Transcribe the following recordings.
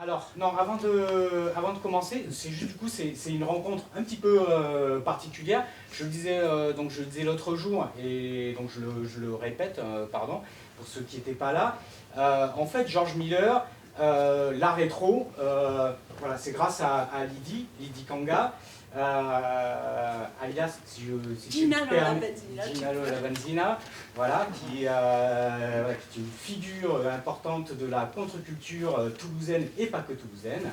Alors, non, avant de commencer, c'est juste, du coup, c'est une rencontre un petit peu particulière. Je le disais, donc je le disais l'autre jour, et donc je le répète, pardon, pour ceux qui n'étaient pas là. En fait, George Miller, la rétro, voilà, c'est grâce à Lydie Kanga, alias, si Gina Lollobrigida, voilà, qui est une figure importante de la contre-culture toulousaine et pas que toulousaine.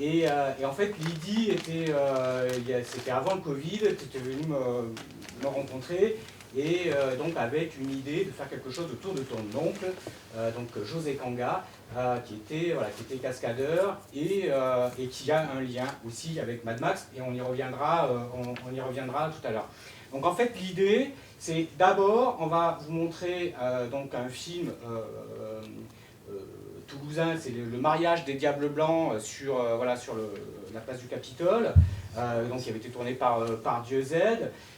Et en fait, Lydie c'était avant le Covid, tu étais venue me rencontrer, et donc avec une idée de faire quelque chose autour de ton oncle, donc José Kanga, qui était cascadeur et qui a un lien aussi avec Mad Max, et on y reviendra tout à l'heure. Donc en fait, l'idée, c'est d'abord, on va vous montrer donc un film toulousain, c'est le mariage des Diables Blancs sur la place du Capitole, donc qui avait été tourné par Dieu Z,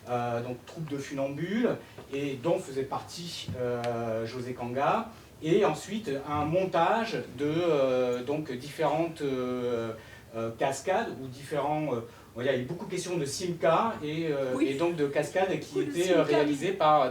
donc troupe de funambules, et dont faisait partie José Kanga. Et ensuite un montage de donc différentes cascades ou différents. Il y a eu beaucoup de questions de Simca et donc de cascades qui étaient réalisées par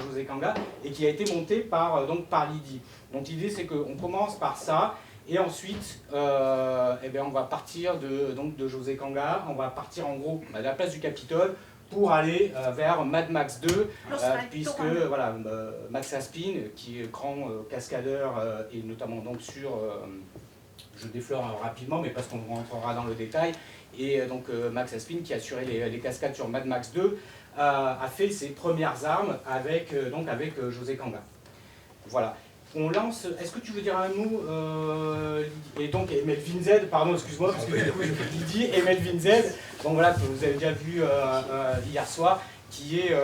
José Kanga et qui a été monté par Lydie. Donc l'idée, c'est qu'on commence par ça, et ensuite on va partir de José Kanga, on va partir en gros à la place du Capitole pour aller vers Mad Max 2, puisque voilà, Max Aspin, qui est grand cascadeur, et notamment donc sur, je déflore rapidement, mais parce qu'on rentrera dans le détail, et donc Max Aspin, qui a assuré les cascades sur Mad Max 2, a fait ses premières armes avec José Kanga. Voilà. On lance. Est-ce que tu veux dire un mot et donc Melvin Z, pardon, excuse-moi, parce que du coup je Lydie et Melvin Z, donc voilà, que vous avez déjà vu hier soir, qui est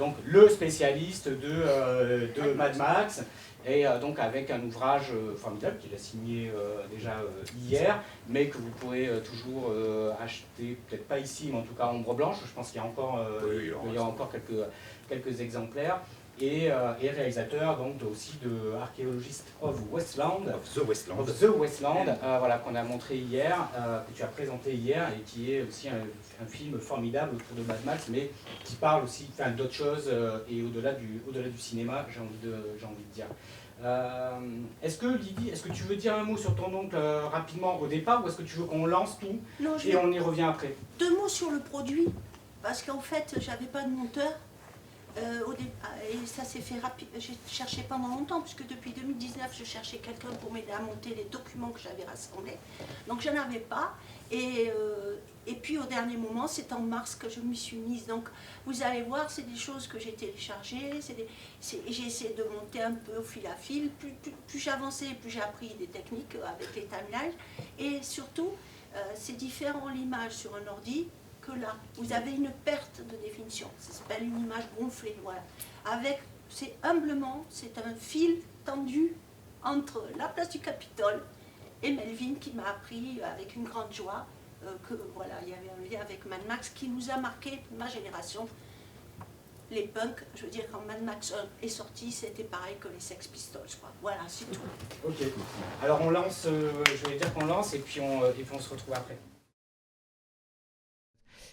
donc le spécialiste de Mad Max, et donc avec un ouvrage formidable qu'il a signé déjà hier, mais que vous pourrez toujours acheter, peut-être pas ici, mais en tout cas en ombre blanche. Je pense qu'il y a encore, il y a encore quelques exemplaires. Et réalisateur donc aussi de Archaeologist of the Westland, voilà, qu'on a montré hier, que tu as présenté hier, et qui est aussi un film formidable autour de Mad Max, mais qui parle aussi d'autres choses et au-delà du cinéma, j'ai envie de dire. Est-ce que Lydie, est-ce que tu veux dire un mot sur ton oncle rapidement au départ, ou est-ce que tu veux qu'on lance tout et on y revient après? 2 mots sur le produit, parce qu'en fait, j'avais pas de monteur. Et ça s'est fait rapide. J'ai cherché pendant longtemps, puisque depuis 2019, je cherchais quelqu'un pour m'aider à monter les documents que j'avais rassemblés. Donc je n'avais pas. Et puis au dernier moment, c'est en mars que je m'y suis mise. Donc vous allez voir, c'est des choses que j'ai téléchargées. J'ai essayé de monter un peu au fil à fil. Plus j'avançais, plus j'ai appris des techniques avec les timelages. Et surtout, c'est différent l'image sur un ordi. Là, vous avez une perte de définition, ça s'appelle une image gonflée, voilà. C'est humblement, c'est un fil tendu entre la place du Capitole et Melvin, qui m'a appris avec une grande joie que voilà, il y avait un lien avec Mad Max qui nous a marqué, ma génération. Les punks, je veux dire, quand Mad Max 1 est sorti, c'était pareil que les Sex Pistols, je crois. Voilà, c'est tout. Ok, alors on lance, je vais dire qu'on lance, et puis on se retrouve après.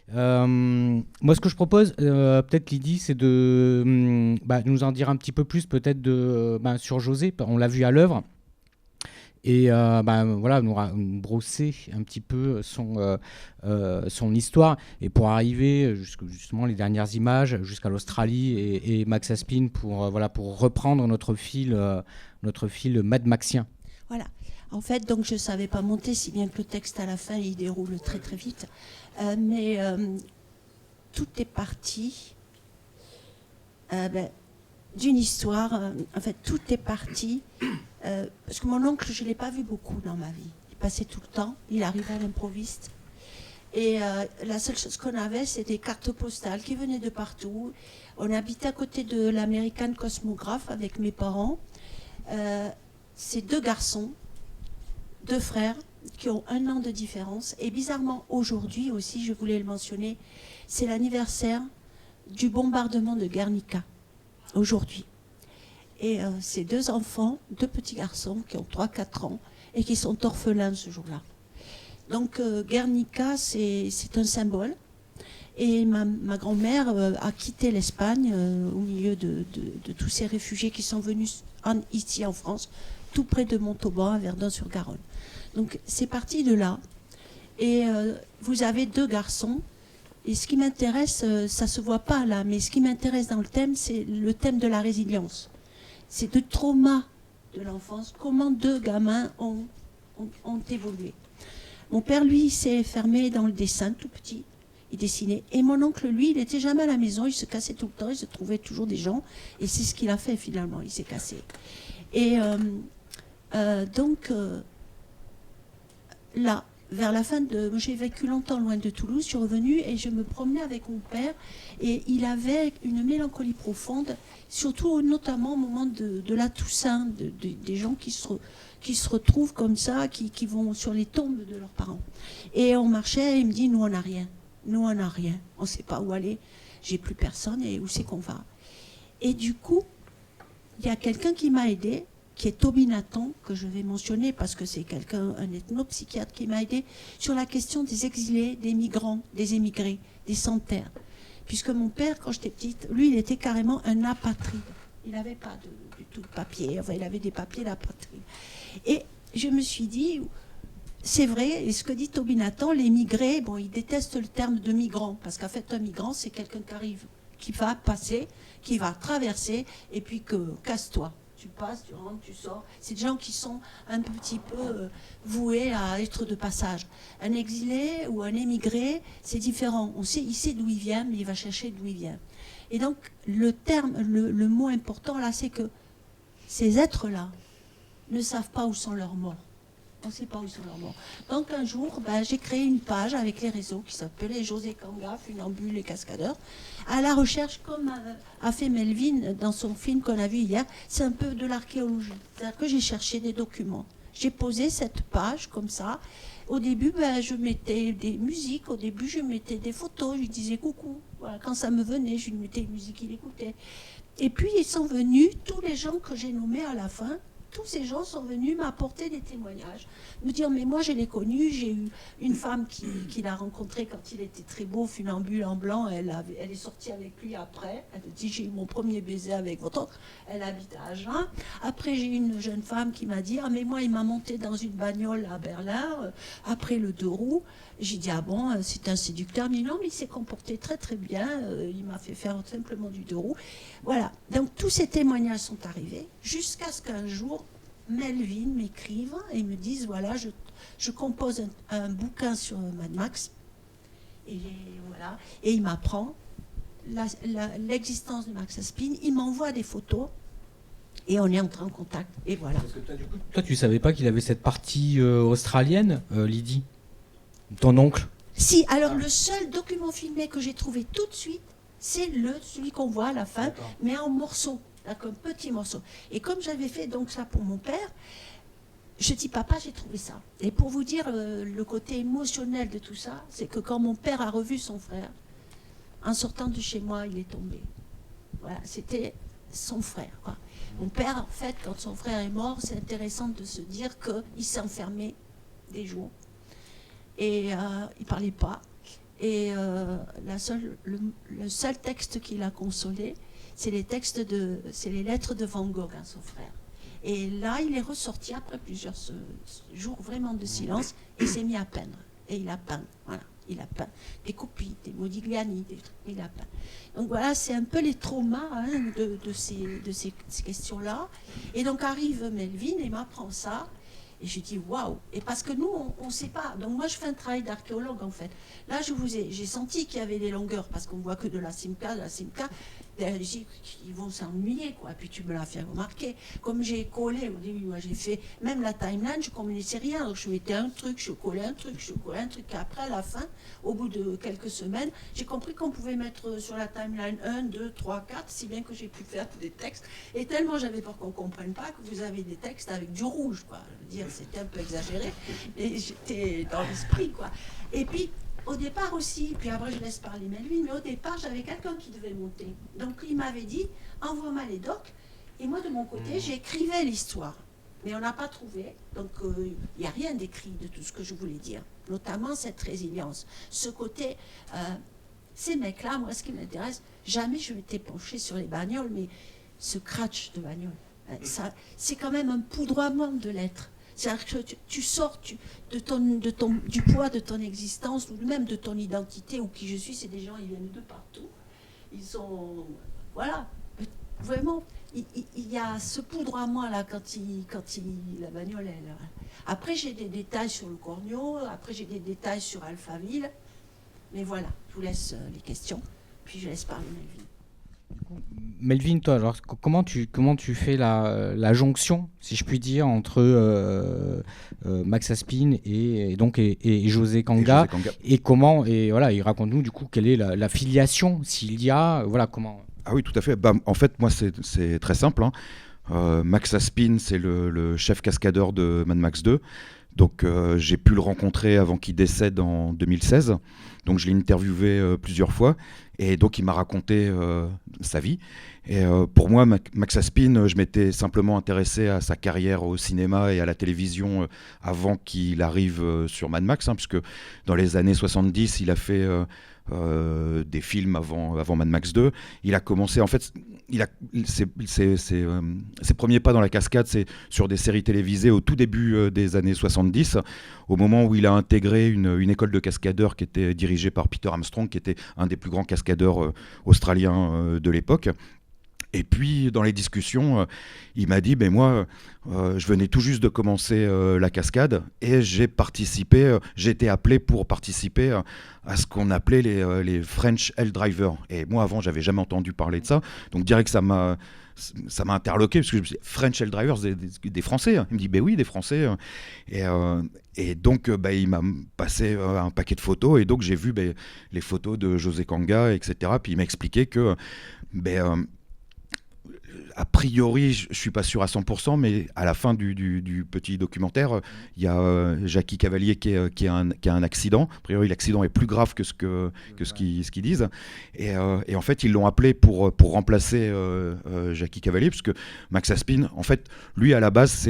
Moi, ce que je propose, peut-être Lydie, c'est de nous en dire un petit peu plus, peut-être sur José. On l'a vu à l'œuvre, et voilà, nous brosser un petit peu son histoire, et pour arriver justement les dernières images jusqu'à l'Australie et Max Aspin pour reprendre notre fil Mad Maxien. Voilà. En fait, donc je ne savais pas monter, si bien que le texte à la fin, il déroule très très vite. Mais tout est parti d'une histoire. En fait, tout est parti parce que mon oncle, je ne l'ai pas vu beaucoup dans ma vie. Il passait tout le temps, il arrivait à l'improviste. Et la seule chose qu'on avait, c'était des cartes postales qui venaient de partout. On habitait à côté de l'American Cosmograph avec mes parents. C'est 2 garçons, 2 frères, qui ont 1 an de différence. Et bizarrement, aujourd'hui aussi, je voulais le mentionner, c'est l'anniversaire du bombardement de Guernica, aujourd'hui. Et ces 2 enfants, 2 petits garçons qui ont 3-4 ans, et qui sont orphelins ce jour-là. Donc Guernica, c'est un symbole. Et ma grand-mère a quitté l'Espagne au milieu de tous ces réfugiés qui sont venus ici en France, tout près de Montauban, à Verdun-sur-Garonne. Donc c'est parti de là. Et vous avez 2 garçons. Et ce qui m'intéresse, ça ne se voit pas là, mais ce qui m'intéresse dans le thème, c'est le thème de la résilience. C'est le trauma de l'enfance, comment 2 gamins ont évolué. Mon père, lui, s'est fermé dans le dessin, tout petit. Il dessinait. Et mon oncle, lui, il n'était jamais à la maison, il se cassait tout le temps, il se trouvait toujours des gens. Et c'est ce qu'il a fait finalement, il s'est cassé. Et donc, là, vers la fin de... J'ai vécu longtemps loin de Toulouse, je suis revenue et je me promenais avec mon père. Et il avait une mélancolie profonde, surtout notamment au moment de la Toussaint, des gens qui se retrouvent comme ça, qui vont sur les tombes de leurs parents. Et on marchait et il me dit, nous on n'a rien. Nous, on n'a rien. On ne sait pas où aller. J'ai plus personne et où c'est qu'on va. Et du coup, il y a quelqu'un qui m'a aidé, qui est Toby Nathan, que je vais mentionner parce que c'est un ethnopsychiatre qui m'a aidé sur la question des exilés, des migrants, des émigrés, des sans-terre. Puisque mon père, quand j'étais petite, lui, il était carrément un apatride. Il n'avait pas du tout de papier. Enfin, il avait des papiers d'apatride. Et je me suis dit... C'est vrai, et ce que dit Toby Nathan, les migrés, bon, ils détestent le terme de migrant, parce qu'en fait, un migrant, c'est quelqu'un qui arrive, qui va passer, qui va traverser, et puis casse-toi. Tu passes, tu rentres, tu sors. C'est des gens qui sont un petit peu voués à être de passage. Un exilé ou un émigré, c'est différent. Il sait d'où il vient, mais il va chercher d'où il vient. Et donc, le mot important, là, c'est que ces êtres-là ne savent pas où sont leurs morts. On ne sait pas où sont leurs morts. Donc un jour, j'ai créé une page avec les réseaux qui s'appelait José Kanga, Funambule et Cascadeur, à la recherche, comme a fait Melvin dans son film qu'on a vu hier. C'est un peu de l'archéologie. C'est-à-dire que j'ai cherché des documents. J'ai posé cette page comme ça. Au début, je mettais des musiques. Au début, je mettais des photos. Je lui disais coucou. Voilà, quand ça me venait, je lui mettais une musique, il écoutait. Et puis, ils sont venus, tous les gens que j'ai nommés à la fin. Tous ces gens sont venus m'apporter des témoignages, me dire mais moi je l'ai connu, j'ai eu une femme qui l'a rencontré quand il était très beau, funambule en blanc, elle est sortie avec lui après, elle dit j'ai eu mon premier baiser avec votre oncle, elle habite à Agen. Après j'ai eu une jeune femme qui m'a dit ah mais moi il m'a monté dans une bagnole à Berlin, après le 2 roues, j'ai dit ah bon c'est un séducteur, mais non mais il s'est comporté très très bien, il m'a fait faire simplement du 2 roues. Voilà, donc tous ces témoignages sont arrivés, jusqu'à ce qu'un jour, Melvin m'écrive et me dise voilà, je compose un bouquin sur Mad Max, et voilà, et il m'apprend l'existence de Max Aspin, il m'envoie des photos, et on est entré en contact, et voilà. Parce que toi, tu savais pas qu'il avait cette partie australienne, Lydie, ton oncle? Si, alors le seul document filmé que j'ai trouvé tout de suite, c'est celui qu'on voit à la fin, mais en morceaux, comme petit morceau. Et comme j'avais fait donc ça pour mon père, je dis papa, j'ai trouvé ça. Et pour vous dire le côté émotionnel de tout ça, c'est que quand mon père a revu son frère, en sortant de chez moi, il est tombé. Voilà, c'était son frère, quoi. Mon père, en fait, quand son frère est mort, c'est intéressant de se dire qu'il s'est enfermé des jours. Et il ne parlait pas. Et le seul texte qui l'a consolé, c'est les lettres de Van Gogh, hein, son frère. Et là, il est ressorti après plusieurs jours vraiment de silence et il s'est mis à peindre. Et il a peint, voilà, il a peint des copies, des Modigliani, des trucs, il a peint. Donc voilà, c'est un peu les traumas de ces questions-là. Et donc arrive Melvin et m'apprend ça. Et je dis waouh. Et parce que nous, on ne sait pas. Donc moi, je fais un travail d'archéologue en fait. Là, j'ai senti qu'il y avait des longueurs parce qu'on voit que de la Simca. Ils vont s'ennuyer, quoi. Puis tu me l'as fait remarquer. Comme j'ai collé au début, moi j'ai fait même la timeline, je ne connaissais rien. Donc je mettais un truc, je collais un truc, je collais un truc. Et après, à la fin, au bout de quelques semaines, j'ai compris qu'on pouvait mettre sur la timeline 1, 2, 3, 4, si bien que j'ai pu faire des textes. Et tellement j'avais peur qu'on ne comprenne pas que vous avez des textes avec du rouge, quoi. Je veux dire, c'était un peu exagéré. Et j'étais dans l'esprit, quoi. Et puis, au départ aussi, puis après je laisse parler Melvin, mais au départ j'avais quelqu'un qui devait monter. Donc il m'avait dit, envoie-moi les docs, et moi de mon côté j'écrivais l'histoire. Mais on n'a pas trouvé. Donc, il n'y a rien d'écrit de tout ce que je voulais dire. Notamment cette résilience. Ce côté... ces mecs-là, moi, ce qui m'intéresse, jamais je m'étais penchée sur les bagnoles, mais ce cratch de bagnole, ça, c'est quand même un poudroiement de l'être. C'est-à-dire que tu sors du poids de ton existence, ou même de ton identité, ou qui je suis, c'est des gens, ils viennent de partout. Ils sont... Voilà. Vraiment, il y a ce poudroiement-là quand la bagnole, elle... Après, j'ai des détails sur le Cornio, après, j'ai des détails sur Alphaville. Mais voilà, je vous laisse les questions, puis je laisse parler Melvin. Melvin, toi, alors, comment tu fais la jonction, si je puis dire, entre Max Aspin et José Kanga, et comment, et voilà, et raconte-nous du coup quelle est la filiation, s'il y a, voilà, comment. Ah oui, tout à fait. En fait, moi, c'est très simple, hein. Max Aspin, c'est le chef cascadeur de Mad Max 2. Donc j'ai pu le rencontrer avant qu'il décède en 2016. Donc je l'ai interviewé plusieurs fois. Et donc il m'a raconté sa vie. Et pour moi, Max Aspin, je m'étais simplement intéressé à sa carrière au cinéma et à la télévision avant qu'il arrive sur Mad Max. Puisque dans les années 70, il a fait... des films avant Mad Max 2. Il a commencé, en fait, ses premiers pas dans la cascade, c'est sur des séries télévisées au tout début des années 70, au moment où il a intégré une école de cascadeurs qui était dirigée par Peter Armstrong, qui était un des plus grands cascadeurs australiens de l'époque. Et puis, dans les discussions, il m'a dit, moi, je venais tout juste de commencer la cascade et j'ai été appelé pour participer à ce qu'on appelait les French Hell Drivers. Et moi, avant, j'avais jamais entendu parler de ça. Donc, direct, ça m'a interloqué, parce que je me suis dit, French Hell Drivers, des Français. Il me dit, oui, des Français. Et donc, il m'a passé un paquet de photos. Et donc, j'ai vu les photos de José Kanga, etc. Puis, il m'a expliqué que... a priori, je ne suis pas sûr à 100%, mais à la fin du petit documentaire, il y a Jackie Cavalier qui a un accident. A priori, l'accident est plus grave que ce qu'ils disent. Et en fait, ils l'ont appelé pour remplacer Jackie Cavalier, parce que Max Aspin, en fait, lui, à la base,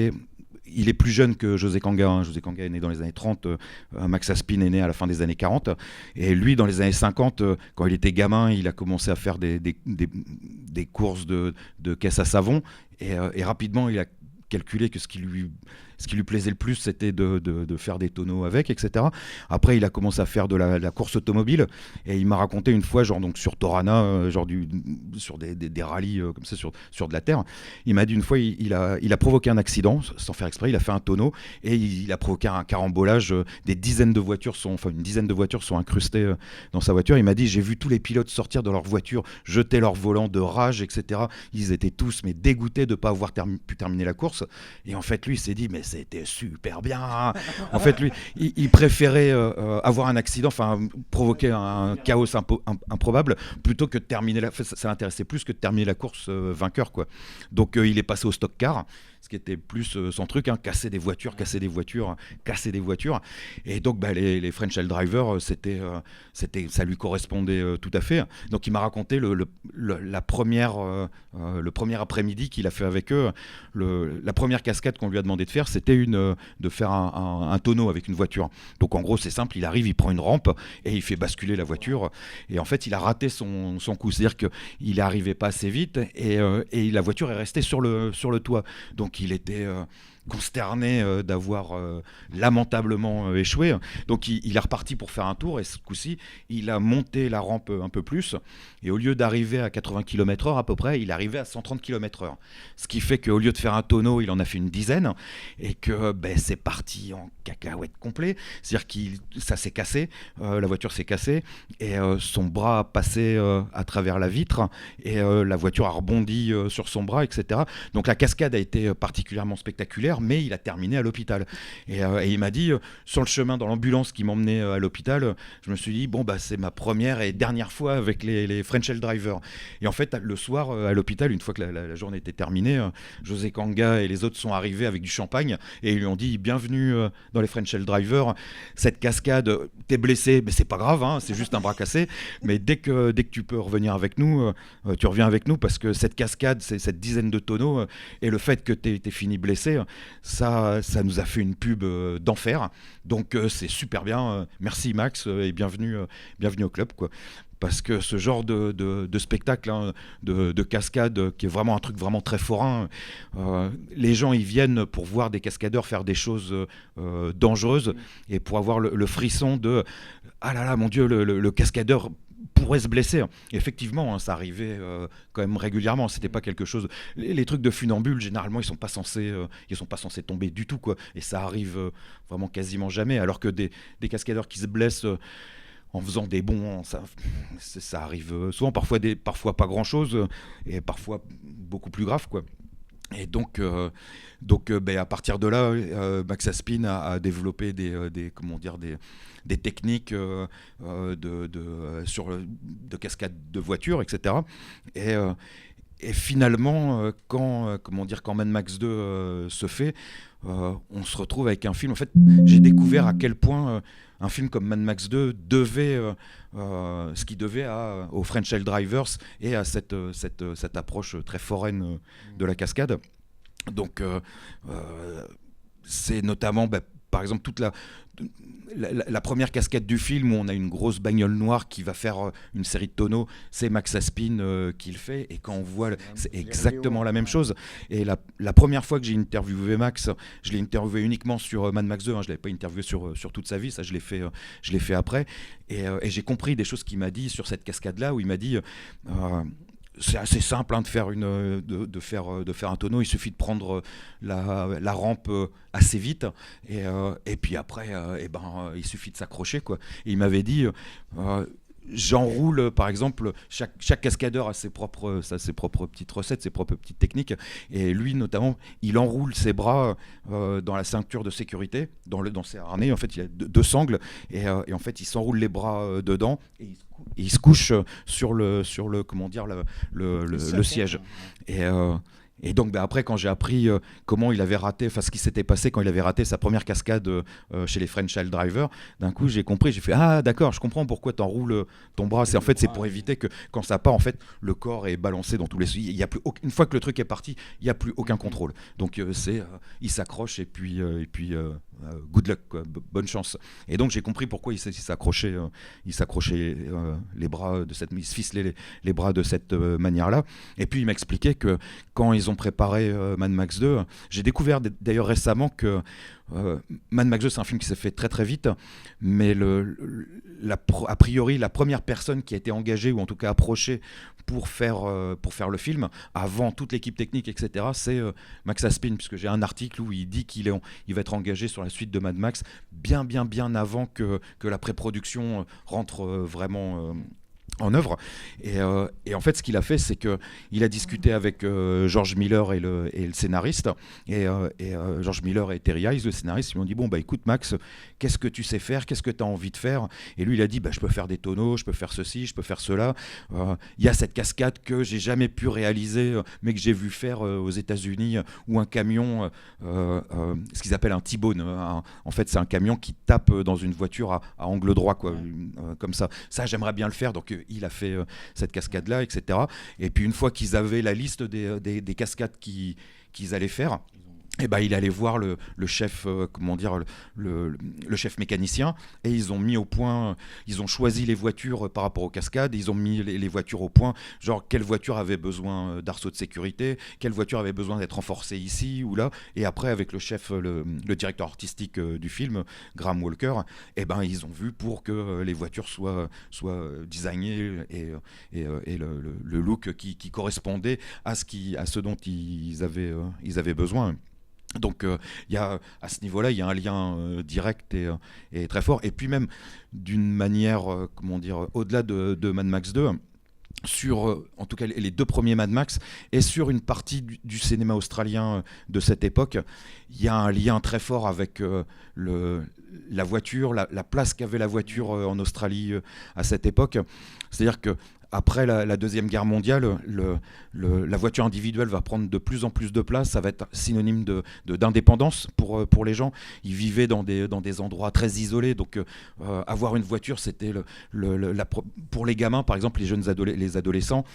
il est plus jeune que José Kanga. José Kanga est né dans les années 30, Max Aspin est né à la fin des années 40. Et lui, dans les années 50, quand il était gamin, il a commencé à faire des courses de caisse à savon. Et rapidement, il a calculé que ce qui lui plaisait le plus, c'était de faire des tonneaux avec, etc. Après, il a commencé à faire de la course automobile, et il m'a raconté une fois, donc sur Torana, sur des rallyes comme ça, sur de la terre. Il m'a dit une fois, il a provoqué un accident, sans faire exprès, il a fait un tonneau, et il a provoqué un carambolage. Une dizaine de voitures sont incrustées dans sa voiture. Il m'a dit, j'ai vu tous les pilotes sortir de leur voiture, jeter leur volant de rage, etc. Ils étaient tous dégoûtés de ne pas avoir pu terminer la course. Et en fait, lui, il s'est dit, mais c'était super bien. En fait, lui, il préférait avoir un accident, provoquer un chaos improbable, plutôt que de terminer ça l'intéressait plus que de terminer la course vainqueur, quoi. Donc, il est passé au stock car, ce qui était plus son truc, casser des voitures. Et donc, les French Hell Drivers, ça lui correspondait tout à fait. Donc, il m'a raconté le premier après-midi qu'il a fait avec eux. La première cascade qu'on lui a demandé de faire, c'était de faire un tonneau avec une voiture. Donc, en gros, c'est simple, il arrive, il prend une rampe et il fait basculer la voiture. Et en fait, il a raté son coup. C'est-à-dire qu'il n'arrivait pas assez vite et la voiture est restée sur le toit. Donc, il était consterné d'avoir lamentablement échoué. Donc il est reparti pour faire un tour, et ce coup-ci, il a monté la rampe un peu plus, et au lieu d'arriver à 80 km/h à peu près, il est arrivé à 130 km/h. Ce qui fait qu'au lieu de faire un tonneau, il en a fait une dizaine, et que c'est parti en cacahuète complet. C'est-à-dire que ça s'est cassé, la voiture s'est cassée, et son bras a passé à travers la vitre, et la voiture a rebondi sur son bras, etc. Donc la cascade a été particulièrement spectaculaire, mais il a terminé à l'hôpital. Et il m'a dit, sur le chemin dans l'ambulance qui m'emmenait à l'hôpital, je me suis dit, c'est ma première et dernière fois avec les French Hell Drivers. Et en fait, le soir, à l'hôpital, une fois que la journée était terminée, José Kanga et les autres sont arrivés avec du champagne, et ils lui ont dit, bienvenue dans les French Hell Drivers. Cette cascade, t'es blessé, mais c'est pas grave, c'est juste un bras cassé, mais dès que tu peux revenir avec nous, tu reviens avec nous, parce que cette cascade, c'est cette dizaine de tonneaux, et le fait que t'aies fini blessé, ça nous a fait une pub d'enfer. Donc c'est super bien. Merci Max et bienvenue au club, quoi. Parce que ce genre de spectacle, hein, de cascade, qui est vraiment un truc vraiment très forain, les gens ils viennent pour voir des cascadeurs faire des choses dangereuses et pour avoir le frisson de ah là là mon Dieu, le cascadeur pourrait se blesser. Et effectivement, hein, ça arrivait quand même régulièrement. C'était pas quelque chose. Les trucs de funambule, généralement, ils sont pas censés tomber du tout, quoi. Et ça arrive vraiment quasiment jamais. Alors que des cascadeurs qui se blessent en faisant des bonds, ça arrive souvent. Parfois pas grand chose, et parfois beaucoup plus grave, quoi. Et donc à partir de là, Max Aspin a développé des techniques de cascade de voitures, etc. Et finalement, quand Mad Max 2 se fait, on se retrouve avec un film. En fait, j'ai découvert à quel point un film comme Mad Max 2 devait ce qu'il devait aux French Helldrivers et à cette approche très foraine de la cascade. Donc, c'est notamment, par exemple, toute la première cascade du film où on a une grosse bagnole noire qui va faire une série de tonneaux, c'est Max Aspin qui le fait, et quand on voit, c'est exactement la même chose. Et la première fois que j'ai interviewé Max, je l'ai interviewé uniquement sur Mad Max 2, hein, je ne l'avais pas interviewé sur toute sa vie, ça je l'ai fait après, et j'ai compris des choses qu'il m'a dit sur cette cascade-là, où il m'a dit... c'est assez simple, hein, de faire un tonneau. Il suffit de prendre la rampe assez vite et puis après il suffit de s'accrocher, quoi. Et il m'avait dit j'enroule, par exemple, chaque cascadeur a ses propres petites recettes, ses propres petites techniques, et lui notamment, il enroule ses bras dans la ceinture de sécurité, dans ses harnais. En fait, il y a deux sangles, et en fait, il s'enroule les bras dedans, et il se couche sur le siège. Et donc après, quand j'ai appris comment il avait raté, ce qui s'était passé quand il avait raté sa première cascade chez les French Helldrivers, d'un coup j'ai compris, j'ai fait ah d'accord, je comprends pourquoi tu enroules ton bras. C'est pour éviter que quand ça part, en fait, le corps est balancé dans tous les. Il y a plus une fois que le truc est parti, il y a plus aucun contrôle. Donc il s'accroche et puis good luck, quoi, bonne chance. Et donc j'ai compris pourquoi il s'accrochait les bras il se ficelait les bras de cette manière-là. Et puis il m'expliquait que quand ils ont préparé Mad Max 2, j'ai découvert d'ailleurs récemment que Mad Max 2, c'est un film qui s'est fait très très vite, mais a priori la première personne qui a été engagée, ou en tout cas approchée pour faire le film, avant toute l'équipe technique, etc., c'est Max Aspin, puisque j'ai un article où il dit qu'il va être engagé sur la suite de Mad Max bien avant que la pré-production rentre vraiment en œuvre. Et en fait, ce qu'il a fait, c'est qu'il a discuté avec George Miller et le scénariste, et George Miller et Terry Hayes, le scénariste, ils m'ont dit écoute Max, qu'est-ce que tu sais faire, qu'est-ce que tu as envie de faire? Et lui il a dit je peux faire des tonneaux, je peux faire ceci, je peux faire cela, il y a cette cascade que j'ai jamais pu réaliser, mais que j'ai vu faire aux États-Unis, où un camion, ce qu'ils appellent un T-bone, en fait c'est un camion qui tape dans une voiture à angle droit, quoi, comme ça j'aimerais bien le faire. Donc il a fait cette cascade-là, etc. Et puis une fois qu'ils avaient la liste des cascades qu'ils allaient faire, il allait voir le chef, le chef mécanicien, et ils ont mis au point, ils ont choisi les voitures par rapport aux cascades, ils ont mis les voitures au point, genre quelle voiture avait besoin d'arceaux de sécurité, quelle voiture avait besoin d'être renforcée ici ou là, et après avec le chef, le directeur artistique du film, Graham Walker, ils ont vu pour que les voitures soient designées et le look qui correspondait à ce dont ils avaient besoin. Donc à ce niveau-là, il y a un lien direct et très fort. Et puis même d'une manière, au-delà de Mad Max 2, sur en tout cas les deux premiers Mad Max, et sur une partie du cinéma australien de cette époque, il y a un lien très fort avec la voiture, la place qu'avait la voiture en Australie à cette époque. C'est-à-dire que après la Deuxième Guerre mondiale, la voiture individuelle va prendre de plus en plus de place. Ça va être synonyme d'indépendance pour les gens. Ils vivaient dans des endroits très isolés. Donc, avoir une voiture, c'était pour les gamins, par exemple, les adolescents,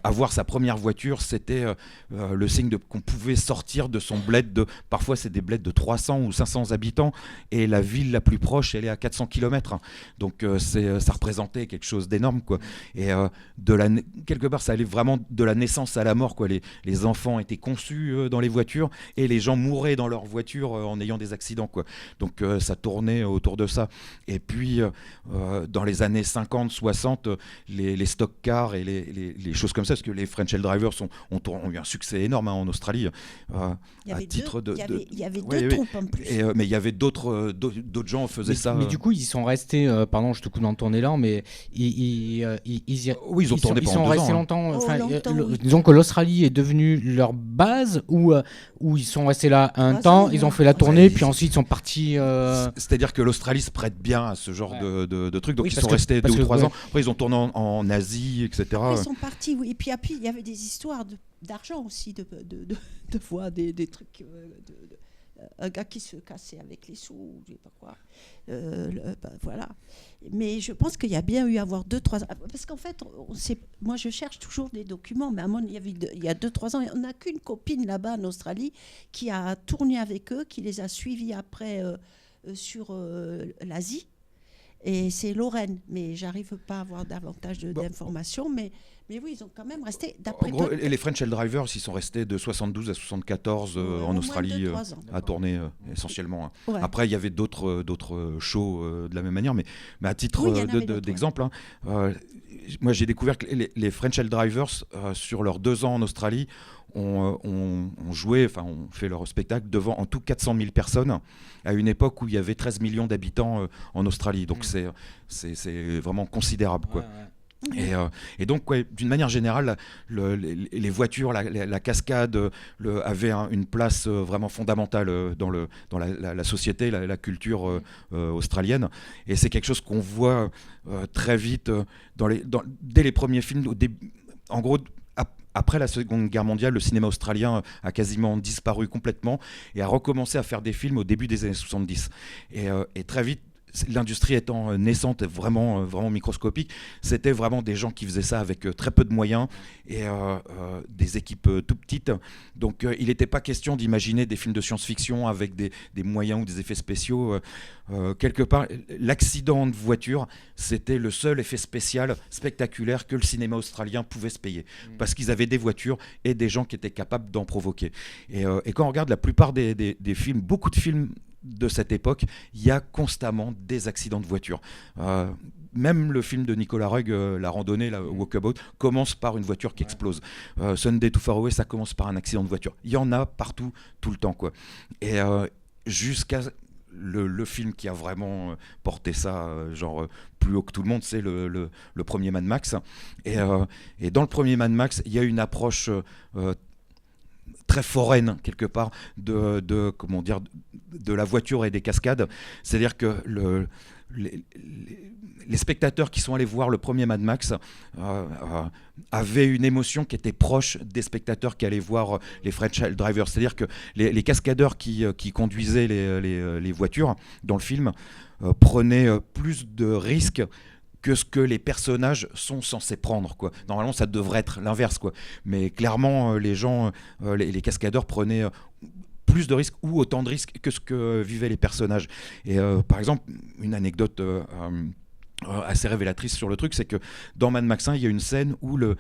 avoir sa première voiture, c'était le signe qu'on pouvait sortir de son bled. Parfois, c'est des bleds de 300 ou 500 habitants. Et la ville la plus proche, elle est à 400 km. Donc, ça représentait quelque chose d'énorme, quoi. Et quelque part, ça allait vraiment de la naissance à la mort, quoi. Les enfants étaient conçus dans les voitures et les gens mouraient dans leurs voitures en ayant des accidents, quoi. Donc ça tournait autour de ça. Et puis dans les années 50, 60, les stock cars et les choses comme ça, parce que les French Hell Drivers ont eu un succès énorme en Australie. Il y avait Ouais, deux troupes en plus. Mais il y avait d'autres gens faisaient ça. Mais du coup, ils sont restés, pardon, je te coupe dans ton élan, mais ils ont tourné ils pendant sont 2 restés ans. longtemps. Oui. Disons que l'Australie est devenue leur base, ou ils sont restés là un temps, ils ont fait la tournée, puis ensuite ils sont partis. C'est-à-dire que l'Australie se prête bien à ce genre de trucs, donc Oui, ils sont restés 2 ou 3 ans. Après, ils ont tourné en Asie, etc. Après, ils sont partis, oui. Et puis il y avait des histoires d'argent aussi, de voir des trucs. Un gars qui se cassait avec les sous, je sais pas quoi. Voilà. Mais je pense qu'il y a bien eu à avoir 2-3 ans. Parce qu'en fait, moi je cherche toujours des documents, mais à mon avis, il y a 2-3 ans, on n'a qu'une copine là-bas en Australie qui a tourné avec eux, qui les a suivis après sur l'Asie. Et c'est Lorraine, mais j'arrive pas à avoir davantage d'informations. Mais oui, ils ont quand même resté. En gros, les French Hell Drivers, ils sont restés de 72 à 74 en Australie à tourner essentiellement. Ouais. Après, il y avait d'autres shows de la même manière, mais à titre d'exemple, moi j'ai découvert que les French Hell Drivers, sur leurs 2 ans en Australie, ont fait leur spectacle devant en tout 400 000 personnes à une époque où il y avait 13 millions d'habitants en Australie. Donc c'est vraiment considérable, quoi. Et donc, d'une manière générale, les voitures, la cascade avaient une place vraiment fondamentale dans la société, la culture australienne. Et c'est quelque chose qu'on voit très vite dès les premiers films. En gros, après la Seconde Guerre mondiale, le cinéma australien a quasiment disparu complètement et a recommencé à faire des films au début des années 70. Et très vite, l'industrie étant naissante, vraiment microscopique, c'était vraiment des gens qui faisaient ça avec très peu de moyens et des équipes tout petites. Donc il n'était pas question d'imaginer des films de science-fiction avec des moyens ou des effets spéciaux. Quelque part, l'accident de voiture, c'était le seul effet spécial spectaculaire que le cinéma australien pouvait se payer. Parce qu'ils avaient des voitures et des gens qui étaient capables d'en provoquer. Et quand on regarde la plupart des films, beaucoup de films de cette époque, il y a constamment des accidents de voiture. Même le film de Nicolas Rugg, La randonnée, la Walkabout, commence par une voiture qui explose. Sunday Too Far Away, ça commence par un accident de voiture. Il y en a partout, tout le temps, quoi. Et jusqu'à le film qui a vraiment porté ça plus haut que tout le monde, c'est le premier Mad Max. Et dans le premier Mad Max, il y a une approche très foraine quelque part de la voiture et des cascades. C'est-à-dire que les spectateurs qui sont allés voir le premier Mad Max avaient une émotion qui était proche des spectateurs qui allaient voir les French Hell Drivers. C'est-à-dire que les cascadeurs qui conduisaient les voitures dans le film prenaient plus de risques que ce que les personnages sont censés prendre, quoi. Normalement, ça devrait être l'inverse, quoi. Mais clairement, les gens, les cascadeurs prenaient plus de risques ou autant de risques que ce que vivaient les personnages. Et par exemple, une anecdote assez révélatrice sur le truc, c'est que dans Mad Max 1, il y a une scène où le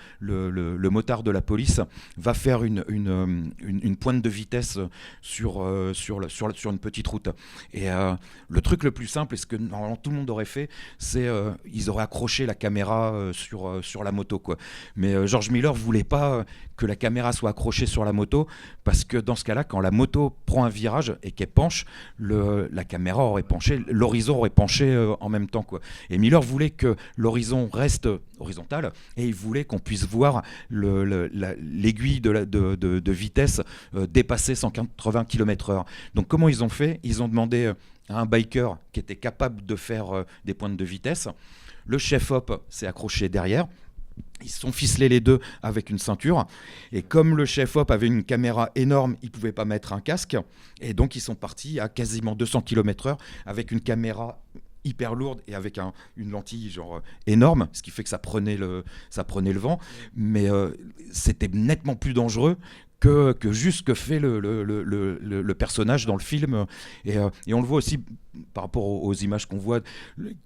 motard de la police va faire une pointe de vitesse sur une petite route. Et le truc le plus simple, et ce que normalement tout le monde aurait fait, c'est ils auraient accroché la caméra sur la moto, quoi. Mais George Miller voulait pas que la caméra soit accrochée sur la moto, parce que dans ce cas-là, quand la moto prend un virage et qu'elle penche, la caméra aurait penché, l'horizon aurait penché en même temps, quoi. Et Miller voulait que l'horizon reste horizontal et il voulait qu'on puisse voir l'aiguille de vitesse dépasser 180 km/h. Donc comment ils ont fait ? Ils ont demandé à un biker qui était capable de faire des pointes de vitesse. Le chef-op s'est accroché derrière. Ils se sont ficelés les deux avec une ceinture. Et comme le chef-op avait une caméra énorme, il ne pouvait pas mettre un casque. Et donc, ils sont partis à quasiment 200 km/h avec une caméra hyper lourde et avec une lentille genre énorme, ce qui fait que ça prenait le vent. Mais c'était nettement plus dangereux que juste ce que fait le personnage dans le film. Et on le voit aussi par rapport aux images qu'on voit,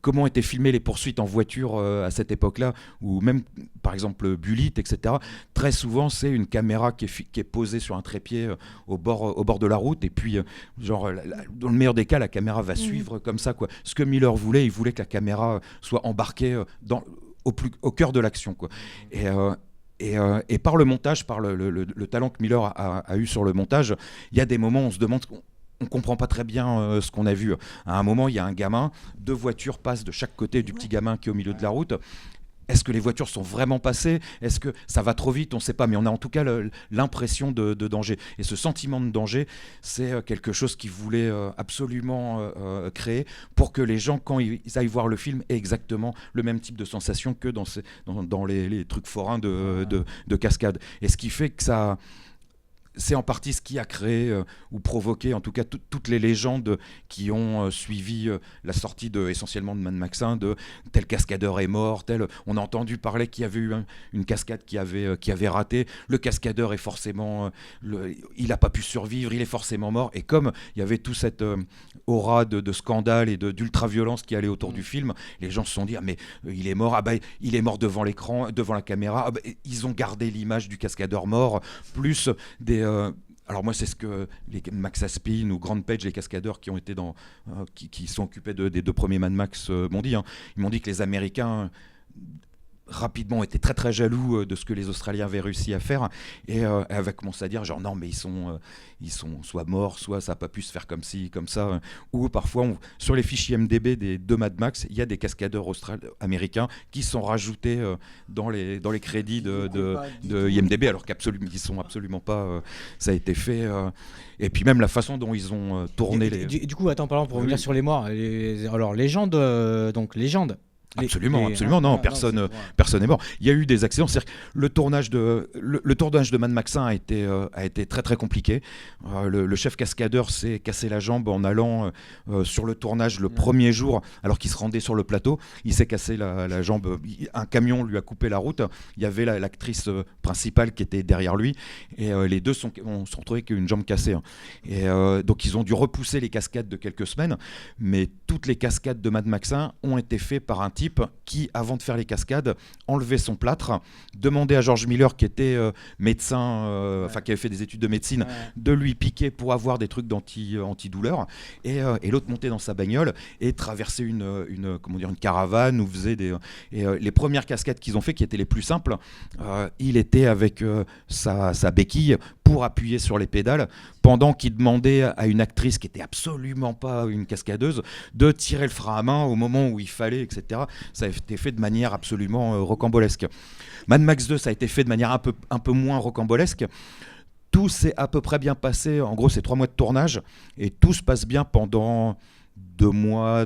comment étaient filmées les poursuites en voiture à cette époque-là, ou même par exemple Bullitt, etc. Très souvent, c'est une caméra qui est posée sur un trépied au bord de la route, et puis genre, dans le meilleur des cas, la caméra va suivre comme ça, quoi. Ce que Miller voulait, il voulait que la caméra soit embarquée au cœur de l'action, quoi. Et par le montage, par le talent que Miller a eu sur le montage, il y a des moments où on se demande, on ne comprend pas très bien ce qu'on a vu. À un moment, il y a un gamin, 2 voitures passent de chaque côté du petit gamin qui est au milieu de la route. Est-ce que les voitures sont vraiment passées? Est-ce que ça va trop vite? On ne sait pas, mais on a en tout cas l'impression de danger. Et ce sentiment de danger, c'est quelque chose qu'il voulait absolument créer pour que les gens, quand ils aillent voir le film, aient exactement le même type de sensation que dans les trucs forains de cascade. Et ce qui fait que ça... C'est en partie ce qui a créé ou provoqué, en tout cas, toutes les légendes qui ont suivi la sortie essentiellement de Mad Max 1, de tel cascadeur est mort, on a entendu parler qu'il y avait eu une cascade qui avait raté. Le cascadeur est forcément... il n'a pas pu survivre, il est forcément mort. Et comme il y avait toute cette aura de scandale et d'ultra-violence qui allait autour du film, les gens se sont dit, ah, mais il est mort, il est mort devant l'écran, devant la caméra. Ils ont gardé l'image du cascadeur mort, plus des... alors moi, c'est ce que les Max Aspin ou Grand Page, les cascadeurs qui ont été qui sont occupés des 2 premiers Mad Max m'ont dit. Ils m'ont dit que les Américains rapidement étaient très très jaloux de ce que les Australiens avaient réussi à faire, et avaient commencé à dire genre non, mais ils sont soit morts, soit ça n'a pas pu se faire comme ci, comme ça. Ou parfois sur les fichiers MDB des 2 Mad Max, il y a des cascadeurs américains qui sont rajoutés dans les crédits de IMDB, alors qu'ils sont absolument pas... ça a été fait... et puis même la façon dont ils ont tourné du coup, attends, parlant pour revenir sur les morts, alors légende, donc légende. Absolument. Non, personne n'est mort. Il y a eu des accidents. C'est-à-dire que le tournage de Mad Max 1 a été très très compliqué. Le chef cascadeur s'est cassé la jambe en allant sur le tournage le premier jour, alors qu'il se rendait sur le plateau. Il s'est cassé la jambe. Un camion lui a coupé la route. Il y avait l'actrice principale qui était derrière lui, et les deux sont retrouvés qu'une jambe cassée. Et donc ils ont dû repousser les cascades de quelques semaines, mais toutes les cascades de Mad Max 1 ont été faites par un type qui, avant de faire les cascades, enlevait son plâtre, demandait à George Miller, qui était médecin, qui avait fait des études de médecine, de lui piquer pour avoir des trucs antidouleur, et l'autre montait dans sa bagnole et traversait une caravane, où faisait les premières cascades qu'ils ont fait, qui étaient les plus simples, il était avec sa béquille pour appuyer sur les pédales, pendant qu'il demandait à une actrice qui n'était absolument pas une cascadeuse de tirer le frein à main au moment où il fallait, etc. Ça a été fait de manière absolument rocambolesque. Mad Max 2, ça a été fait de manière un peu moins rocambolesque. Tout s'est à peu près bien passé. En gros, c'est 3 mois de tournage, et tout se passe bien pendant 2 mois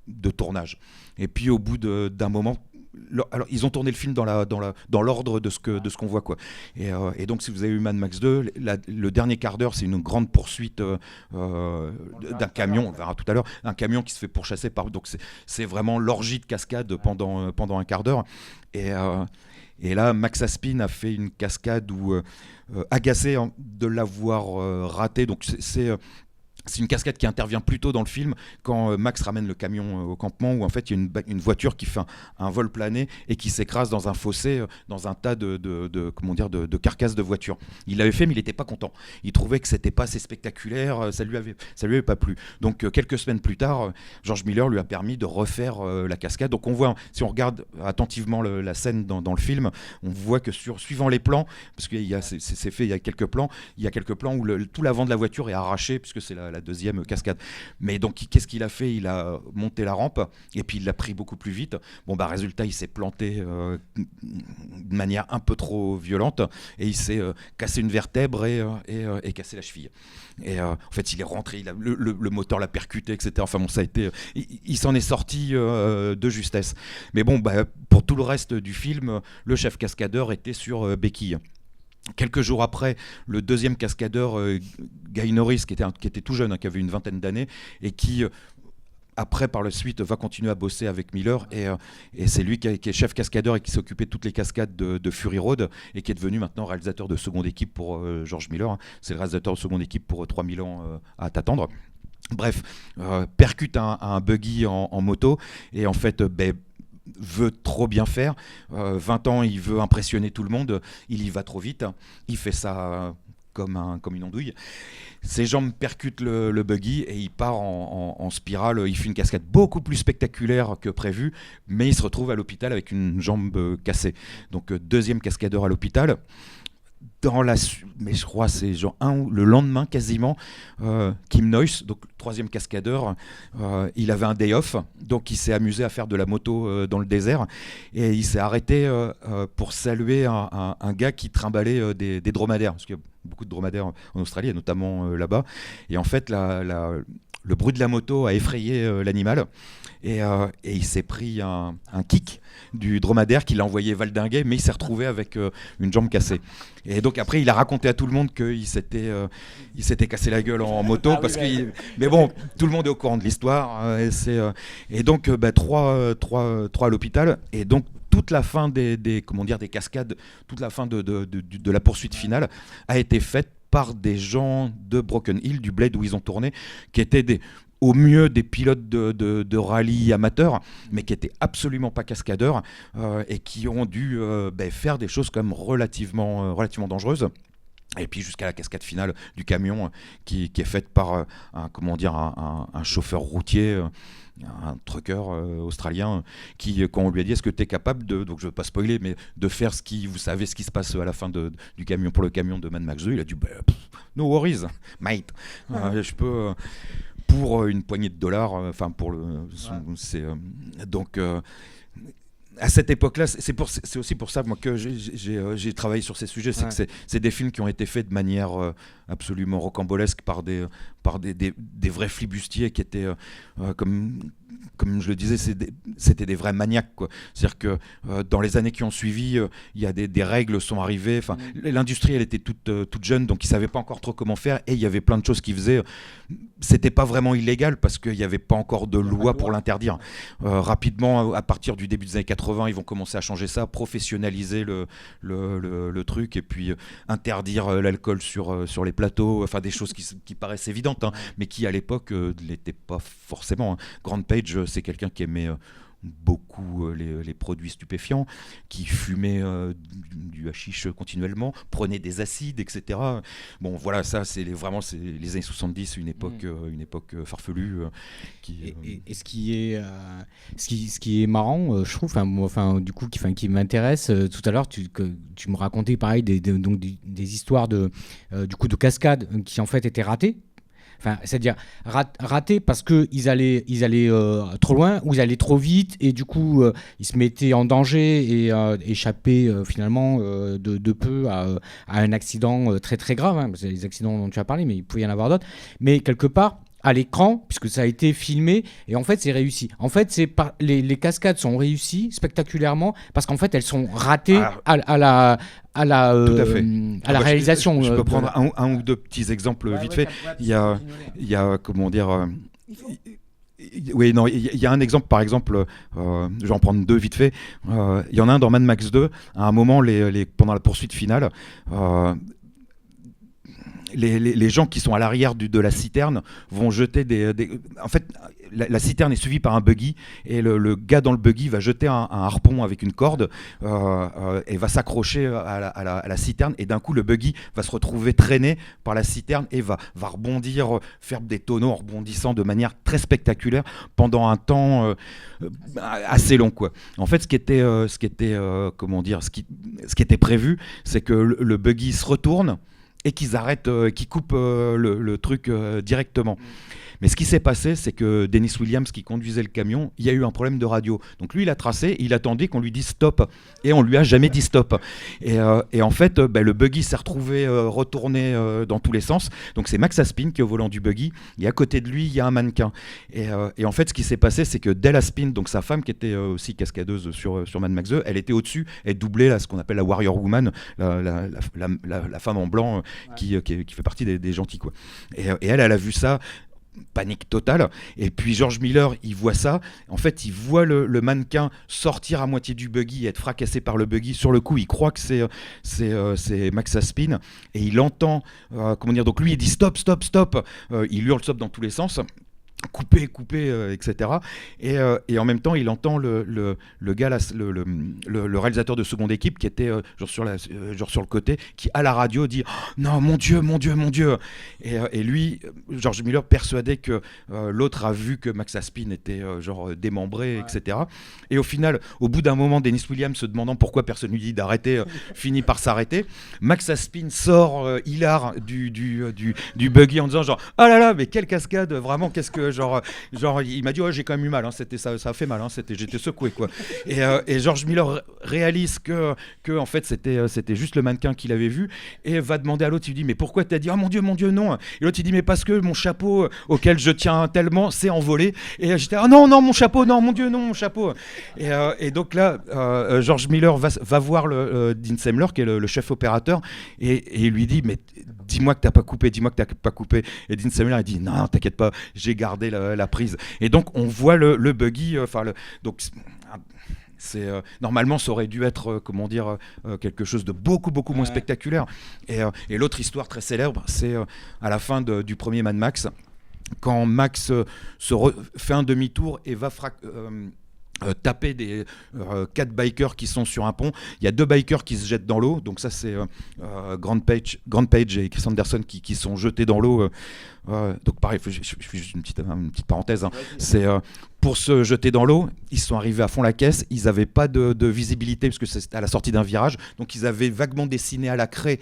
de tournage. Et puis au bout d'un moment... Alors, ils ont tourné le film dans l'ordre de ce qu'on voit, quoi. Et donc, si vous avez eu Mad Max 2, le dernier quart d'heure, c'est une grande poursuite d'un camion, on verra tout à l'heure, un camion qui se fait pourchasser par... Donc, c'est vraiment l'orgie de cascade pendant un quart d'heure. Et là, Max Aspin a fait une cascade agacé de l'avoir raté. Donc, c'est une cascade qui intervient plus tôt dans le film, quand Max ramène le camion au campement, où en fait il y a une voiture qui fait un vol plané et qui s'écrase dans un fossé, dans un tas de carcasses de voitures. Il l'avait fait, mais il n'était pas content. Il trouvait que c'était pas assez spectaculaire, ça lui avait pas plu. Donc quelques semaines plus tard, George Miller lui a permis de refaire la cascade. Donc on voit, si on regarde attentivement la scène dans le film, on voit que suivant les plans, parce que c'est fait, il y a quelques plans où tout l'avant de la voiture est arraché, puisque c'est la deuxième cascade. Mais donc, qu'est-ce qu'il a fait? Il a monté la rampe et puis il l'a pris beaucoup plus vite. Bon, bah, résultat, il s'est planté de manière un peu trop violente et il s'est cassé une vertèbre et cassé la cheville. Et en fait, il est rentré, le moteur l'a percuté, etc. Enfin bon, ça a été, il s'en est sorti de justesse. Mais bon, bah, pour tout le reste du film, le chef cascadeur était sur béquille. Quelques jours après, le deuxième cascadeur, Guy Norris, qui était tout jeune, qui avait une vingtaine d'années, et qui, après, par la suite, va continuer à bosser avec Miller. Et c'est lui qui est chef cascadeur et qui s'est occupé de toutes les cascades de Fury Road, et qui est devenu maintenant réalisateur de seconde équipe pour George Miller. C'est le réalisateur de seconde équipe pour 3000 ans à t'attendre. Bref, percute un buggy en moto, et en fait, veut trop bien faire. 20 ans, il veut impressionner tout le monde. Il y va trop vite. Il fait ça comme une andouille. Ses jambes percutent le buggy et il part en spirale. Il fait une cascade beaucoup plus spectaculaire que prévu, mais il se retrouve à l'hôpital avec une jambe cassée. Donc deuxième cascadeur à l'hôpital. Mais je crois c'est genre le lendemain quasiment, Kim Noyce, donc le troisième cascadeur, il avait un day off, donc il s'est amusé à faire de la moto dans le désert et il s'est arrêté pour saluer un gars qui trimballait des dromadaires, parce qu'il y a beaucoup de dromadaires en Australie, et notamment là-bas. Et en fait, le bruit de la moto a effrayé l'animal et il s'est pris un kick du dromadaire qui l'a envoyé valdinguer, mais il s'est retrouvé avec une jambe cassée. Et donc après, il a raconté à tout le monde qu'il s'était cassé la gueule en moto, mais bon, tout le monde est au courant de l'histoire. Et donc, trois à l'hôpital, et donc toute la fin des cascades, toute la fin de la poursuite finale a été faite par des gens de Broken Hill, du Blade où ils ont tourné, qui étaient au mieux des pilotes de rallye amateurs, mais qui n'étaient absolument pas cascadeurs et qui ont dû faire des choses quand même relativement dangereuses. Et puis jusqu'à la cascade finale du camion qui est faite par un chauffeur routier, un trucker australien qui, quand on lui a dit est-ce que tu es capable donc je ne veux pas spoiler, mais de faire vous savez ce qui se passe à la fin du camion, pour le camion de Mad Max 2, il a dit no worries mate, je peux pour une poignée de dollars, donc à cette époque-là, c'est aussi pour ça moi, que j'ai travaillé sur ces sujets. C'est que c'est des films qui ont été faits de manière absolument rocambolesque par des vrais flibustiers qui étaient, comme je le disais, c'était des vrais maniaques, quoi. C'est-à-dire que dans les années qui ont suivi, il y a des règles sont arrivées. L'industrie, elle était toute jeune, donc ils ne savaient pas encore trop comment faire. Et il y avait plein de choses qu'ils faisaient. C'était pas vraiment illégal parce qu'il n'y avait pas encore de loi pour l'interdire. Rapidement, à partir du début des années 80, ils vont commencer à changer ça, professionnaliser le truc, et puis interdire l'alcool sur les plateaux, enfin des choses qui paraissent évidentes, mais qui à l'époque ne l'étaient pas forcément. Grant Page, c'est quelqu'un qui aimait beaucoup les produits stupéfiants, qui fumait du hashish continuellement, prenait des acides, etc. Bon, voilà, ça, c'est vraiment les années 70, une époque farfelue. Et ce qui est marrant, je trouve, du coup, qui m'intéresse, tout à l'heure, tu me racontais pareil des histoires de cascades qui en fait étaient ratées. C'est-à-dire ratés parce qu'ils allaient trop loin, ou ils allaient trop vite, et du coup ils se mettaient en danger et échappaient finalement de peu à un accident très très grave. C'est les accidents dont tu as parlé, mais il pouvait y en avoir d'autres. Mais quelque part, à l'écran, puisque ça a été filmé, et en fait c'est réussi. En fait, les cascades sont réussies spectaculairement parce qu'en fait elles sont ratées à la réalisation. Je peux prendre un ou deux petits exemples vite fait. Il y a comment dire. Oui, non, il y a un exemple, par exemple, je vais en prendre deux vite fait. Il y en a un dans Mad Max 2, à un moment, pendant la poursuite finale, les gens qui sont à l'arrière de la citerne vont jeter en fait, la citerne est suivie par un buggy, et le gars dans le buggy va jeter un harpon avec une corde et va s'accrocher à la citerne, et d'un coup le buggy va se retrouver traîné par la citerne et va rebondir, faire des tonneaux en rebondissant de manière très spectaculaire pendant un temps assez long, quoi. En fait, ce qui était prévu, c'est que le buggy se retourne et qu'ils arrêtent, qu'ils coupent le truc directement. Mais ce qui s'est passé, c'est que Dennis Williams, qui conduisait le camion, il y a eu un problème de radio. Donc lui, il a tracé, il attendait qu'on lui dise stop. Et on lui a jamais dit stop. Et en fait, le buggy s'est retrouvé retourné dans tous les sens. Donc c'est Max Aspin qui est au volant du buggy. Et à côté de lui, il y a un mannequin. Et en fait, ce qui s'est passé, c'est que Dell Aspin, donc sa femme, qui était aussi cascadeuse sur Mad Max 2, elle était au-dessus. Elle doublait là, ce qu'on appelle la Warrior Woman, la femme en blanc qui fait partie des gentils, quoi. Et elle a vu ça. Panique totale. Et puis George Miller, il voit ça. En fait, il voit le mannequin sortir à moitié du buggy et être fracassé par le buggy. Sur le coup, il croit que c'est Max Aspin. Et il entend, donc lui, il dit stop, stop, stop. Il hurle stop dans tous les sens. Couper, etc. Et en même temps, il entend le gars, le réalisateur de seconde équipe qui était genre sur le côté, qui à la radio dit oh, non, mon Dieu. Et lui, George Miller, persuadé que l'autre a vu que Max Aspin était démembré, etc. Et au final, au bout d'un moment, Dennis Williams se demandant pourquoi personne lui dit d'arrêter, finit par s'arrêter. Max Aspin sort hilar du buggy en disant genre ah là là, mais quelle cascade, vraiment, qu'est-ce que genre il m'a dit ouais, j'ai quand même eu mal, hein, ça a fait mal, hein, j'étais secoué, quoi. Et George Miller réalise que en fait c'était juste le mannequin qu'il avait vu et va demander à l'autre, il lui dit mais pourquoi t'as dit oh mon Dieu non. Et l'autre il dit mais parce que mon chapeau auquel je tiens tellement s'est envolé. Et j'étais ah non mon chapeau, non mon Dieu non mon chapeau. Et donc là George Miller va voir Dean Semler qui est le chef opérateur et il lui dit mais dis-moi que t'as pas coupé. Et Dean Semler il dit non t'inquiète pas, j'ai gardé la prise. Et donc on voit le buggy, donc normalement ça aurait dû être quelque chose de beaucoup moins spectaculaire. Et l'autre histoire très célèbre, c'est à la fin du premier Mad Max, quand Max fait un demi-tour et va taper des 4 bikers qui sont sur un pont. Il y a 2 bikers qui se jettent dans l'eau, donc ça c'est Grant Page et Chris Anderson qui sont jetés dans l'eau. Donc pareil, je fais juste une petite parenthèse, hein. C'est pour se jeter dans l'eau, ils sont arrivés à fond la caisse, ils n'avaient pas de visibilité parce que c'est à la sortie d'un virage, donc ils avaient vaguement dessiné à la craie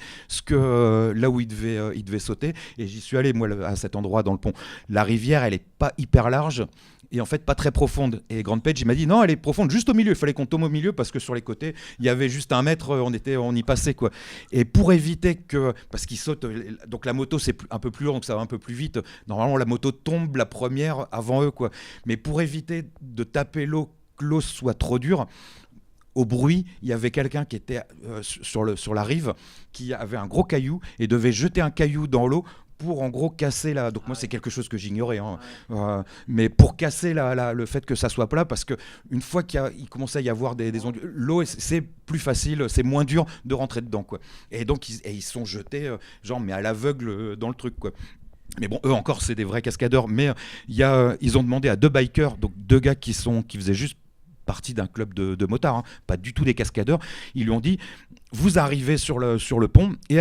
là où ils devaient sauter, et j'y suis allé moi à cet endroit dans le pont. La rivière, elle est pas hyper large et en fait pas très profonde, et Grant Page il m'a dit non, elle est profonde juste au milieu, il fallait qu'on tombe au milieu parce que sur les côtés il y avait juste 1 mètre, on y passait, quoi. Et pour éviter parce qu'ils sautent, donc la moto c'est un peu plus lourd, donc ça va un peu plus vite, normalement la moto tombe la première avant eux, quoi. Mais pour éviter de taper l'eau, que l'eau soit trop dure, au bruit, il y avait quelqu'un qui était sur la rive, qui avait un gros caillou et devait jeter un caillou dans l'eau pour en gros casser donc moi c'est quelque chose que j'ignorais, hein. Mais pour casser le fait que ça soit plat, parce que une fois qu'il commençait à y avoir des ondes, l'eau c'est plus facile, c'est moins dur de rentrer dedans, quoi. Et donc ils sont jetés mais à l'aveugle dans le truc, quoi. Mais bon, eux encore, c'est des vrais cascadeurs. Mais ils ont demandé à 2 bikers, donc 2 gars qui faisaient juste partie d'un club de motards, hein, pas du tout des cascadeurs. Ils lui ont dit, vous arrivez sur le pont et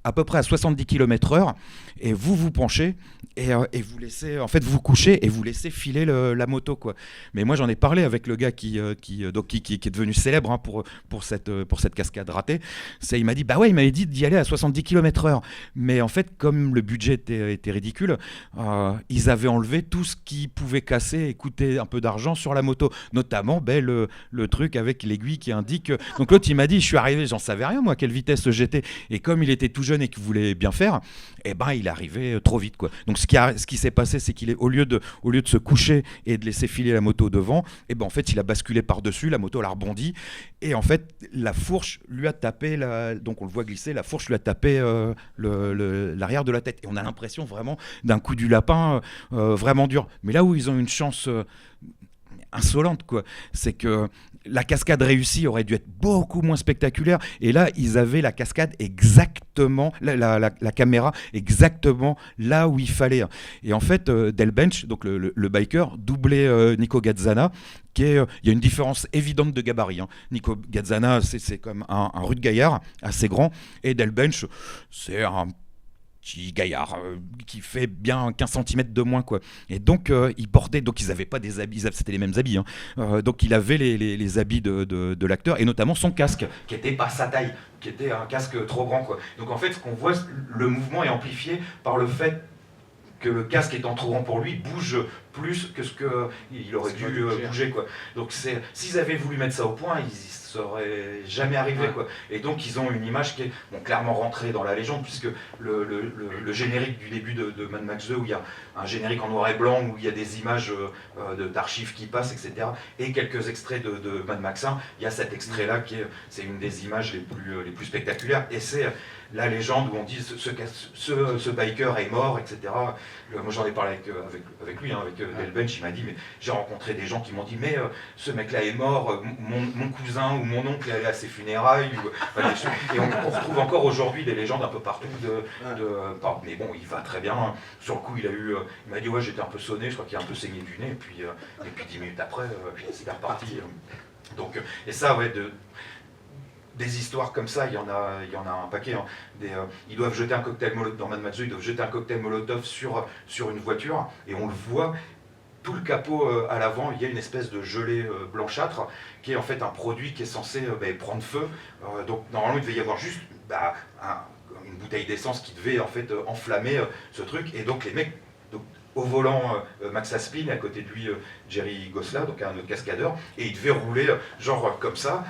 à peu près à 70 km/h, et vous penchez et vous laissez, en fait, vous couchez et vous laissez filer la moto, quoi. Mais moi, j'en ai parlé avec le gars qui est devenu célèbre, hein, pour cette cascade ratée. Il m'a dit, bah ouais, il m'avait dit d'y aller à 70 km/h. Mais en fait, comme le budget était ridicule, ils avaient enlevé tout ce qui pouvait casser et coûter un peu d'argent sur la moto, notamment le truc avec l'aiguille qui indique. Donc l'autre, il m'a dit, je suis arrivé, j'en savais rien, moi, à quelle vitesse j'étais. Et comme il était tout jeune et qu'il voulait bien faire, il arrivait trop vite, quoi. Donc ce qui s'est passé, c'est qu'il au lieu de se coucher et de laisser filer la moto devant, en fait il a basculé par-dessus, la moto elle a rebondi, et en fait la fourche lui a tapé, donc on le voit glisser, la fourche lui a tapé l'arrière de la tête, et on a l'impression vraiment d'un coup du lapin, vraiment dur. Mais là où ils ont une chance insolente, quoi, c'est que la cascade réussie aurait dû être beaucoup moins spectaculaire, et là ils avaient la cascade exactement, la caméra exactement là où il fallait. Et en fait Del Bench, donc le biker, doublait Nico Gazzana, il y a une différence évidente de gabarit, hein. Nico Gazzana c'est comme un rude gaillard assez grand, et Del Bench c'est un petit gaillard qui fait bien 15 cm de moins, quoi. Et donc il portait, donc ils n'avaient pas des habits, c'était les mêmes habits, hein. Donc il avait les habits de l'acteur, et notamment son casque qui était pas sa taille, qui était un casque trop grand, quoi. Donc en fait ce qu'on voit, le mouvement est amplifié par le fait que le casque étant trop grand pour lui bouge plus que ce qu'il aurait dû bouger, quoi. Donc s'ils avaient voulu mettre ça au point, ils y seraient jamais arrivés, quoi. Et donc ils ont une image qui est clairement rentrée dans la légende, puisque le générique du début de Mad Max 2, où il y a un générique en noir et blanc, où il y a des images d'archives qui passent, etc., et quelques extraits de Mad Max 1, il y a cet extrait-là c'est une des images les plus spectaculaires, et c'est la légende où on dit ce biker est mort, etc. Moi j'en ai parlé avec lui, hein, avec Delbench, il m'a dit, mais j'ai rencontré des gens qui m'ont dit, mais ce mec-là est mort, mon cousin ou mon oncle est allé à ses funérailles, et on retrouve encore aujourd'hui des légendes un peu partout mais bon, il va très bien. Sur le coup, il m'a dit, ouais, j'étais un peu sonné, je crois qu'il a un peu saigné du nez, et puis 10 minutes après, c'est reparti. Donc, et ça, ouais, des histoires comme ça, il y en a un paquet, hein. Ils doivent jeter un cocktail molotov, dans Mad Max 2, ils doivent jeter un cocktail molotov sur une voiture, et on le voit, tout le capot à l'avant, il y a une espèce de gelée blanchâtre, qui est en fait un produit qui est censé prendre feu. Donc normalement, il devait y avoir juste une bouteille d'essence qui devait en fait enflammer ce truc, et donc les mecs, au volant Max Aspin, à côté de lui Jerry Gosselin, donc un autre cascadeur, et il devait rouler genre comme ça,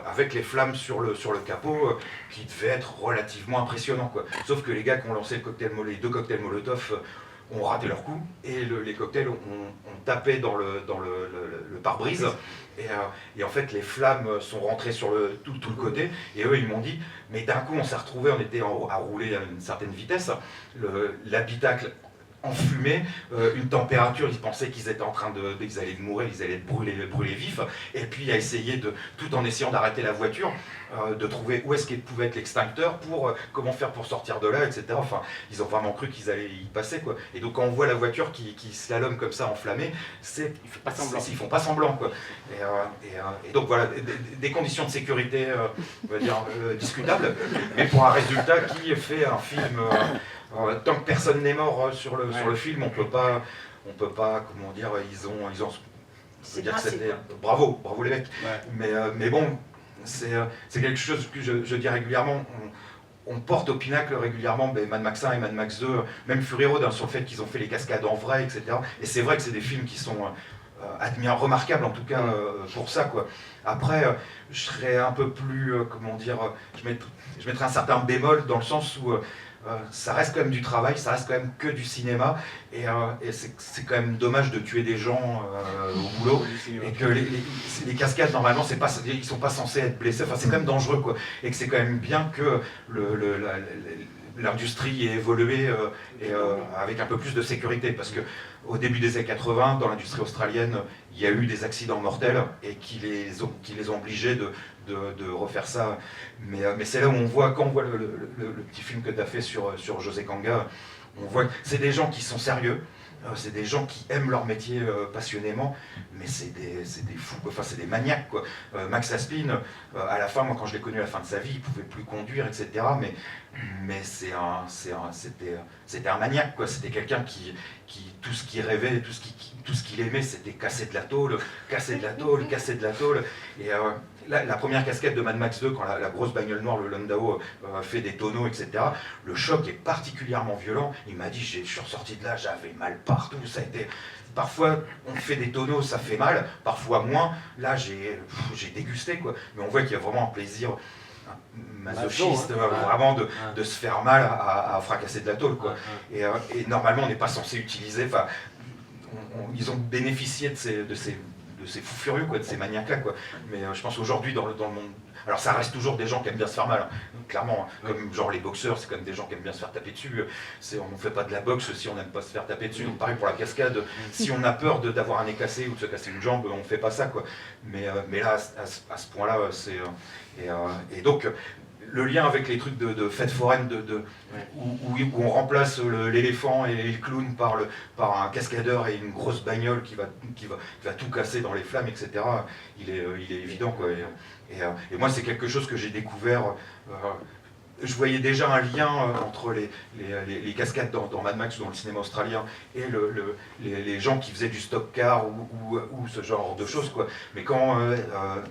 avec les flammes sur le capot, qui devait être relativement impressionnant, quoi. Sauf que les gars qui ont lancé les 2 cocktails Molotov ont raté leur coup, et les cocktails ont tapé dans le pare-brise, et en fait les flammes sont rentrées sur tout le côté, et eux ils m'ont dit, mais d'un coup on s'est retrouvés, on était à rouler à une certaine vitesse, l'habitacle enfumé, une température, ils pensaient qu'ils étaient en train qu'ils allaient mourir, ils allaient être brûlés vifs, et puis à essayer tout en essayant d'arrêter la voiture, de trouver où est-ce qu'il pouvait être l'extincteur, comment faire pour sortir de là, etc. Enfin, ils ont vraiment cru qu'ils allaient y passer, quoi. Et donc quand on voit la voiture qui slalome comme ça enflammée, ils font pas semblant, quoi. Et donc voilà, des conditions de sécurité, on va dire, discutables, mais pour un résultat qui fait un film. Tant que personne n'est mort sur le film, on peut pas, comment dire, ils ont dire que c'était bravo les mecs. Ouais. Mais bon, c'est quelque chose que je dis régulièrement. On porte au pinacle régulièrement Mad Max 1 et Mad Max 2, même Fury Road, hein, sur le fait qu'ils ont fait les cascades en vrai, etc. Et c'est vrai que c'est des films qui sont remarquables, en tout cas pour ça, quoi. Après, je serais un peu plus, comment dire, je mettrais un certain bémol dans le sens où ça reste quand même du travail, ça reste quand même que du cinéma, et c'est quand même dommage de tuer des gens au boulot, et que les cascades normalement ils sont pas censés être blessés, enfin c'est quand même dangereux, quoi, et que c'est quand même bien que l'industrie ait évolué avec un peu plus de sécurité, parce que au début des années 80, dans l'industrie australienne, il y a eu des accidents mortels et qui les ont obligés de refaire ça. Mais c'est là où quand on voit le petit film que tu as fait sur José Kanga, on voit que c'est des gens qui sont sérieux, c'est des gens qui aiment leur métier passionnément, mais c'est des fous, enfin c'est des maniaques, quoi. Max Aspin, à la fin, moi quand je l'ai connu à la fin de sa vie, il pouvait plus conduire, etc. Mais c'était un maniaque, quoi. C'était quelqu'un qui tout ce qu'il rêvait, tout ce qu'il aimait, c'était casser de la tôle. Et la première cascade de Mad Max 2, quand la grosse bagnole noire, le Landau, fait des tonneaux, etc., le choc est particulièrement violent. Il m'a dit, je suis ressorti de là, j'avais mal partout. Ça a été... Parfois, on fait des tonneaux, ça fait mal, parfois moins. Là, j'ai dégusté, quoi. Mais on voit qu'il y a vraiment un plaisir masochiste, vraiment de se faire mal à fracasser de la tôle, quoi. Et normalement, on n'est pas censé utiliser... Ils ont bénéficié de ces fous furieux, quoi, de ces maniaques-là, quoi. Mais je pense aujourd'hui, dans le monde... Alors ça reste toujours des gens qui aiment bien se faire mal, hein. Clairement, comme genre les boxeurs, c'est quand même des gens qui aiment bien se faire taper dessus. On ne fait pas de la boxe si on n'aime pas se faire taper dessus. Donc pareil pour la cascade, si on a peur d'avoir un nez cassé ou de se casser une jambe, on ne fait pas ça, quoi. Mais là, à ce point-là, c'est... Et donc... Le lien avec les trucs de fête foraine où on remplace l'éléphant et le clown par un cascadeur et une grosse bagnole qui va tout casser dans les flammes, etc., il est évident, quoi. Et moi, c'est quelque chose que j'ai découvert je voyais déjà un lien entre les cascades dans Mad Max ou dans le cinéma australien et les gens qui faisaient du stock car ou ce genre de choses, quoi. Mais quand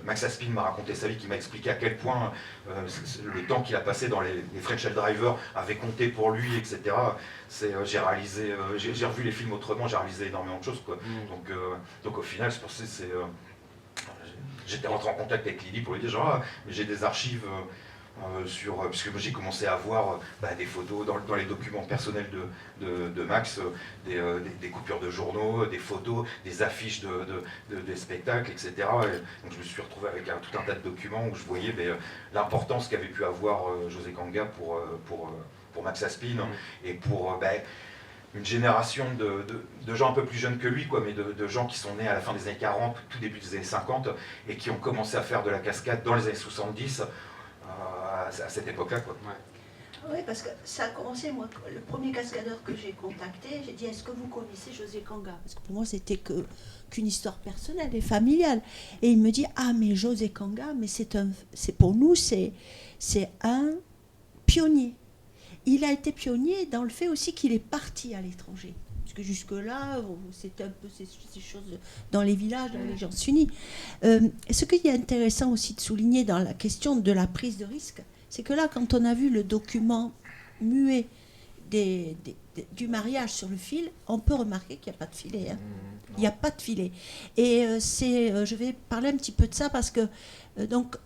Max Aspin m'a raconté sa vie, qui m'a expliqué à quel point le temps qu'il a passé dans les French Driver avait compté pour lui, etc. J'ai revu les films autrement, j'ai réalisé énormément de choses, quoi. Donc au final, c'est pour ça j'étais rentré en contact avec Lily pour lui dire genre, mais j'ai des archives puisque j'ai commencé à voir des photos dans les documents personnels de Max, des coupures de journaux, des photos, des affiches des spectacles, etc. Et donc je me suis retrouvé avec tout un tas de documents où je voyais l'importance qu'avait pu avoir José Kanga pour Max Aspin et pour une génération de gens un peu plus jeunes que lui, quoi, mais de gens qui sont nés à la fin des années 40, tout début des années 50, et qui ont commencé à faire de la cascade dans les années 70, à cette époque-là, quoi. Oui, parce que ça a commencé, moi, le premier cascadeur que j'ai contacté, j'ai dit, est-ce que vous connaissez José Kanga? Parce que pour moi, c'était qu'une histoire personnelle et familiale. Et il me dit, ah, mais José Kanga, mais pour nous, c'est un pionnier. Il a été pionnier dans le fait aussi qu'il est parti à l'étranger. Parce que jusque-là, c'était un peu ces choses dans les villages, dans les gens unis. Ce qui est intéressant aussi de souligner dans la question de la prise de risque, c'est que là, quand on a vu le document muet du mariage sur le fil, on peut remarquer qu'il n'y a pas de filet. Hein. Il n'y a pas de filet. Et je vais parler un petit peu de ça parce que donc,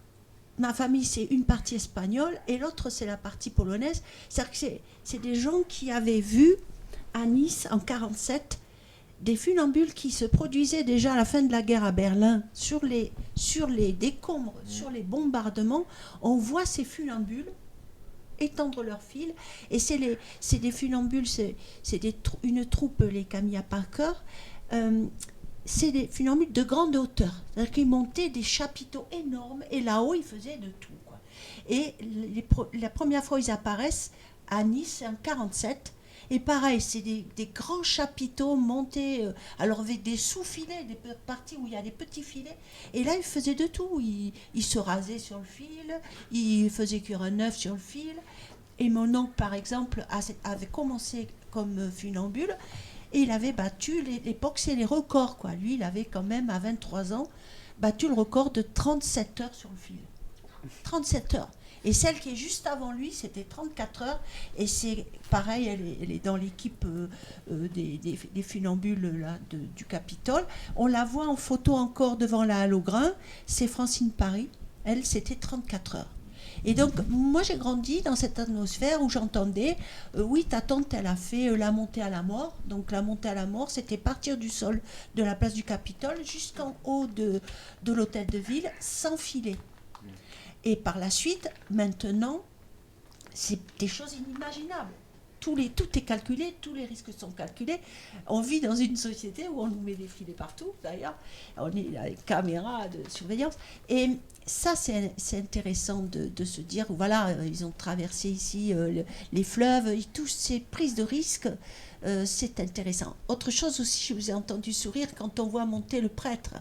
ma famille, c'est une partie espagnole et l'autre, c'est la partie polonaise. C'est-à-dire que c'est des gens qui avaient vu à Nice, en 1947, des funambules qui se produisaient déjà à la fin de la guerre à Berlin, sur les décombres, sur les bombardements. On voit ces funambules étendre leur fil. Et c'est des funambules, une troupe, les Camilla Parker, c'est des funambules de grande hauteur. C'est-à-dire qu'ils montaient des chapiteaux énormes et là-haut, ils faisaient de tout, quoi. Et la première fois, ils apparaissent à Nice, en 1947. Et pareil, c'est des grands chapiteaux montés, alors avec des sous-filets, des parties où il y a des petits filets. Et là, ils faisaient de tout. Ils se rasaient sur le fil, ils faisaient cuire un œuf sur le fil. Et mon oncle, par exemple, avait commencé comme funambule. Et il avait battu, l'époque, c'est les records, quoi. Lui, il avait quand même, à 23 ans, battu le record de 37 heures sur le fil. 37 heures. Et celle qui est juste avant lui, c'était 34 heures. Et c'est pareil, elle est dans l'équipe des funambules là, du Capitole. On la voit en photo encore devant la Halle au Grain. C'est Francine Paris. Elle, c'était 34 heures. Et donc, moi, j'ai grandi dans cette atmosphère où j'entendais, oui, ta tante, elle a fait la montée à la mort. Donc, la montée à la mort, c'était partir du sol de la place du Capitole jusqu'en haut de l'hôtel de ville, sans filet. Et par la suite, maintenant, c'est des choses inimaginables. Tout est calculé, tous les risques sont calculés. On vit dans une société où on nous met des filets partout, d'ailleurs. On est les caméras de surveillance. Et ça, c'est intéressant de se dire, voilà, ils ont traversé ici les fleuves, et toutes ces prises de risques, c'est intéressant. Autre chose aussi, je vous ai entendu sourire quand on voit monter le prêtre.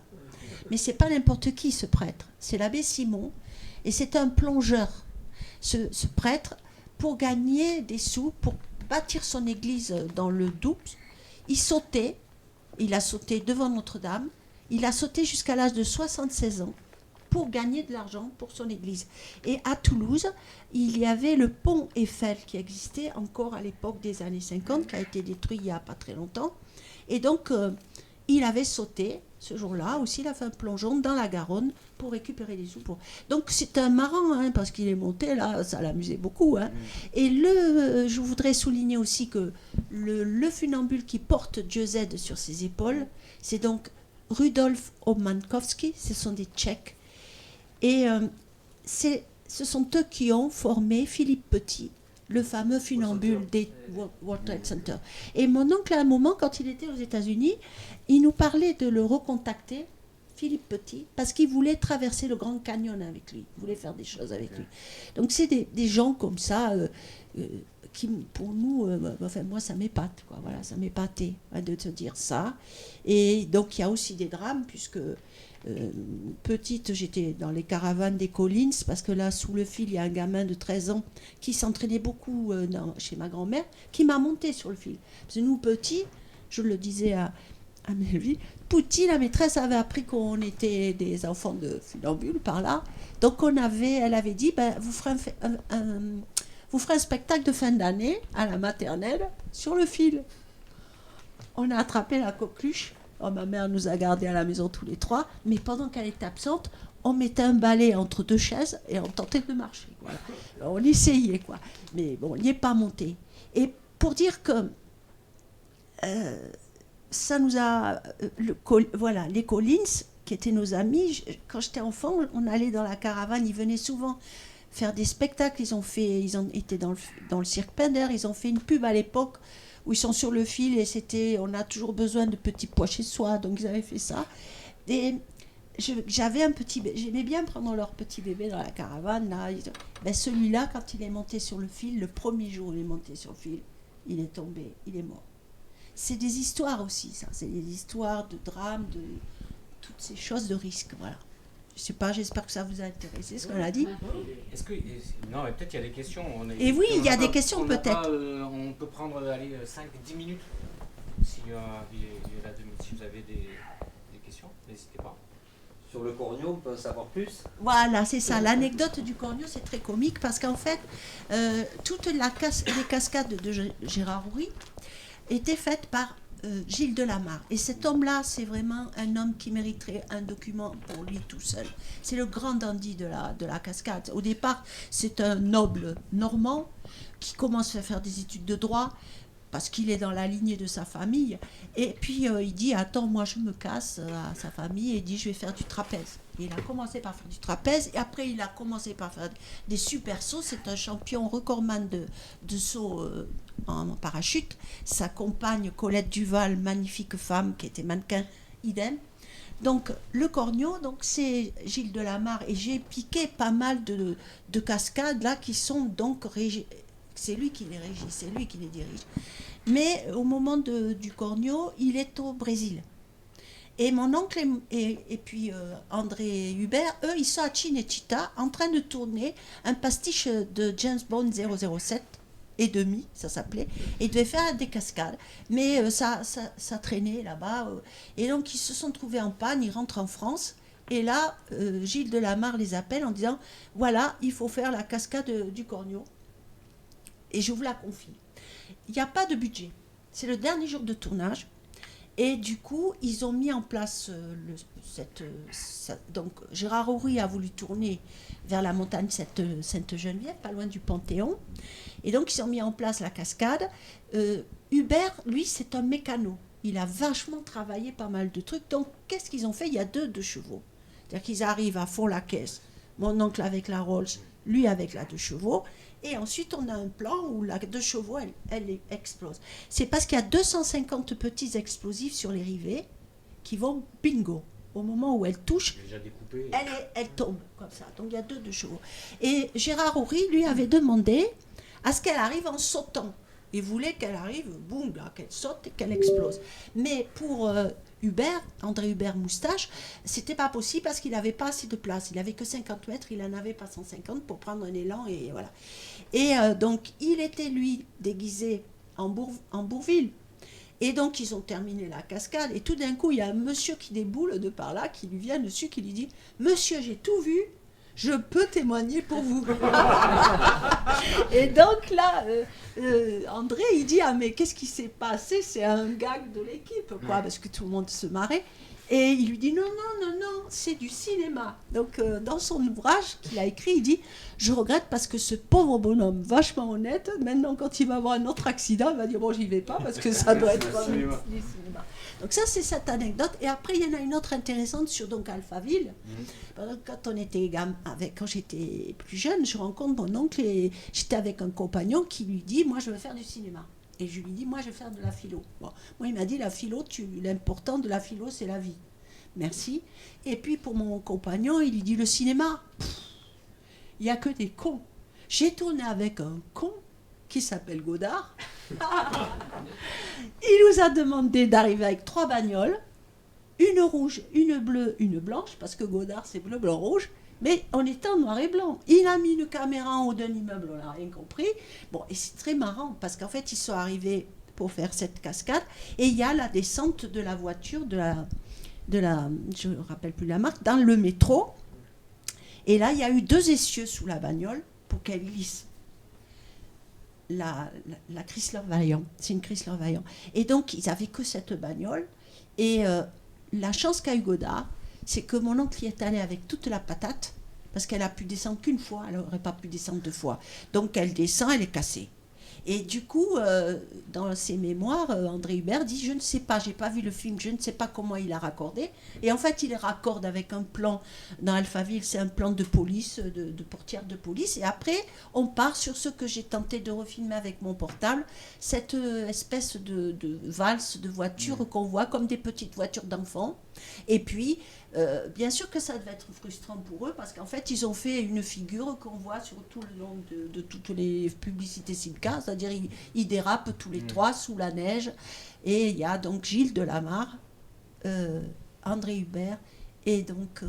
Mais c'est pas n'importe qui, ce prêtre. C'est l'abbé Simon. Et c'est un plongeur, ce prêtre, pour gagner des sous, pour bâtir son église dans le Doubs. Il a sauté devant Notre-Dame, il a sauté jusqu'à l'âge de 76 ans pour gagner de l'argent pour son église. Et à Toulouse, il y avait le pont Eiffel qui existait encore à l'époque des années 50, qui a été détruit il n'y a pas très longtemps. Et donc, il avait sauté ce jour-là aussi, il a fait un plongeon dans la Garonne pour récupérer des sous. Donc c'est un marrant, hein, parce qu'il est monté là, ça l'amusait beaucoup. Hein. Et je voudrais souligner aussi que le funambule qui porte Dieu Z sur ses épaules, c'est donc Rudolf Omankowski, ce sont des Tchèques. Et ce sont eux qui ont formé Philippe Petit, le fameux funambule des World Trade Center. Et mon oncle, à un moment, quand il était aux États-Unis, il nous parlait de le recontacter, Philippe Petit, parce qu'il voulait traverser le Grand Canyon avec lui. Il voulait faire des choses avec lui. Donc, c'est des gens comme ça qui, pour nous, enfin, moi, ça m'épate, quoi. Voilà, ça m'épatait de te dire ça. Et donc, il y a aussi des drames, puisque petite, j'étais dans les caravanes des Collins, parce que là, sous le fil, il y a un gamin de 13 ans qui s'entraînait beaucoup chez ma grand-mère, qui m'a monté sur le fil. Parce que nous, petits, je le disais à Melville, Pouty, la maîtresse avait appris qu'on était des enfants de funambules par là. Donc elle avait dit, vous ferez un spectacle de fin d'année à la maternelle sur le fil. On a attrapé la coqueluche. Oh, ma mère nous a gardés à la maison tous les trois, mais pendant qu'elle était absente, on mettait un balai entre deux chaises et on tentait de marcher. Voilà. On essayait, quoi. Mais bon, on n'y est pas monté. Et pour dire que ça nous a... voilà, les Collins, qui étaient nos amis, quand j'étais enfant, on allait dans la caravane, ils venaient souvent faire des spectacles. Ils ont été dans le cirque Pender, ils ont fait une pub à l'époque où ils sont sur le fil et on a toujours besoin de petits pois chez soi, donc ils avaient fait ça. Et j'avais un petit bébé, j'aimais bien prendre leur petit bébé dans la caravane. Là, celui-là, quand il est monté sur le fil, le premier jour où il est monté sur le fil, il est tombé, il est mort. C'est des histoires aussi, ça. C'est des histoires de drames, de toutes ces choses de risque, voilà. Je sais pas, j'espère que ça vous a intéressé, ce qu'on a dit. Est-ce que... Non, peut-être il y a des questions. Et oui, il y a des questions peut-être. On peut prendre 5-10 minutes si vous avez des questions, n'hésitez pas. Sur le corneau, on peut en savoir plus. Voilà, c'est ça. L'anecdote du corneau, c'est très comique parce qu'en fait, toutes les cascades de Gérard Houry étaient faites par Gilles Delamarre. Et cet homme-là, c'est vraiment un homme qui mériterait un document pour lui tout seul. C'est le grand dandy de la cascade. Au départ, c'est un noble normand qui commence à faire des études de droit parce qu'il est dans la lignée de sa famille. Et puis, il dit, attends, moi, je me casse à sa famille et il dit, je vais faire du trapèze. Et il a commencé par faire du trapèze et après, il a commencé par faire des super sauts. C'est un champion recordman de sauts en parachute. Sa compagne, Colette Duval, magnifique femme qui était mannequin, idem. Donc, le corneau, c'est Gilles Delamarre. Et j'ai piqué pas mal de cascades là qui sont donc régies. C'est lui qui les régit, c'est lui qui les dirige. Mais au moment du corneau, il est au Brésil. Et mon oncle et puis André Hubert, eux, ils sont à Cinecittà en train de tourner un pastiche de James Bond 007 et demi, ça s'appelait. Et ils devaient faire des cascades. Mais ça traînait là-bas. Et donc, ils se sont trouvés en panne, ils rentrent en France. Et là, Gilles Delamarre les appelle en disant, voilà, il faut faire la cascade du corneau. Et je vous la confie. Il n'y a pas de budget. C'est le dernier jour de tournage. Et du coup, ils ont mis en place donc Gérard Houry a voulu tourner vers la montagne Sainte-Geneviève, pas loin du Panthéon. Et donc, ils ont mis en place la cascade. Hubert, lui, c'est un mécano. Il a vachement travaillé pas mal de trucs. Donc, qu'est-ce qu'ils ont fait? Il y a deux chevaux. C'est-à-dire qu'ils arrivent à fond la caisse. Mon oncle avec la Rolls, lui avec la 2 chevaux. Et ensuite, on a un plan où la 2 chevaux, elle explose. C'est parce qu'il y a 250 petits explosifs sur les rivets qui vont bingo. Au moment où elle touche, elle tombe comme ça. Donc, il y a 2 chevaux. Et Gérard Houry, lui, avait demandé à ce qu'elle arrive en sautant. Il voulait qu'elle arrive, boum, là, qu'elle saute et qu'elle explose. Mais pour André Hubert Moustache, c'était pas possible parce qu'il n'avait pas assez de place. Il n'avait que 50 mètres, il n'en avait pas 150 pour prendre un élan et voilà. Et donc, il était, lui, déguisé en Bourville. Et donc, ils ont terminé la cascade. Et tout d'un coup, il y a un monsieur qui déboule de par là, qui lui vient dessus, qui lui dit « Monsieur, j'ai tout vu, je peux témoigner pour vous. » Et donc là, André, il dit « Ah, mais qu'est-ce qui s'est passé? C'est un gag de l'équipe, quoi, parce que tout le monde se marrait. » Et il lui dit « Non, c'est du cinéma. » Donc, dans son ouvrage qu'il a écrit, il dit « Je regrette parce que ce pauvre bonhomme, vachement honnête, maintenant, quand il va avoir un autre accident, il va dire « Bon, j'y vais pas parce que ça doit être du cinéma. » Donc ça, c'est cette anecdote. Et après, il y en a une autre intéressante sur donc Alphaville. Quand quand j'étais plus jeune, je rencontre mon oncle et j'étais avec un compagnon qui lui dit « Moi, je veux faire du cinéma. » Et je lui dis « Moi, je veux faire de la philo. » Bon, moi, il m'a dit « La philo, l'important de la philo, c'est la vie. » Merci. Et puis, pour mon compagnon, il lui dit « Le cinéma, il n'y a que des cons. » J'ai tourné avec un con qui s'appelle Godard. Il nous a demandé d'arriver avec 3 bagnoles, une rouge, une bleue, une blanche, parce que Godard c'est bleu, blanc, rouge, mais on était en noir et blanc. Il a mis une caméra en haut d'un immeuble, on n'a rien compris. Bon, et c'est très marrant, parce qu'en fait, ils sont arrivés pour faire cette cascade, et il y a la descente de la voiture, de la je ne me rappelle plus la marque, dans le métro. Et là, il y a eu 2 essieux sous la bagnole pour qu'elle glisse. La Chrysler Vaillant, c'est une Chrysler Vaillant. Et donc, ils n'avaient que cette bagnole. Et la chance qu'a eu Godard, c'est que mon oncle y est allé avec toute la patate, parce qu'elle a pu descendre qu'une fois, elle n'aurait pas pu descendre 2 fois. Donc, elle descend, elle est cassée. Et du coup, dans ses mémoires, André Hubert dit « Je ne sais pas, j'ai pas vu le film, je ne sais pas comment il a raccordé. » Et en fait, il raccorde avec un plan, dans Alphaville, c'est un plan de police, de portière de police. Et après, on part sur ce que j'ai tenté de refilmer avec mon portable, cette espèce de valse de voitures qu'on voit comme des petites voitures d'enfants. Et puis, bien sûr que ça devait être frustrant pour eux, parce qu'en fait, ils ont fait une figure qu'on voit sur tout le long de toutes les publicités Simca, c'est-à-dire ils dérapent tous les 3 sous la neige. Et il y a donc Gilles Delamarre, André Hubert et donc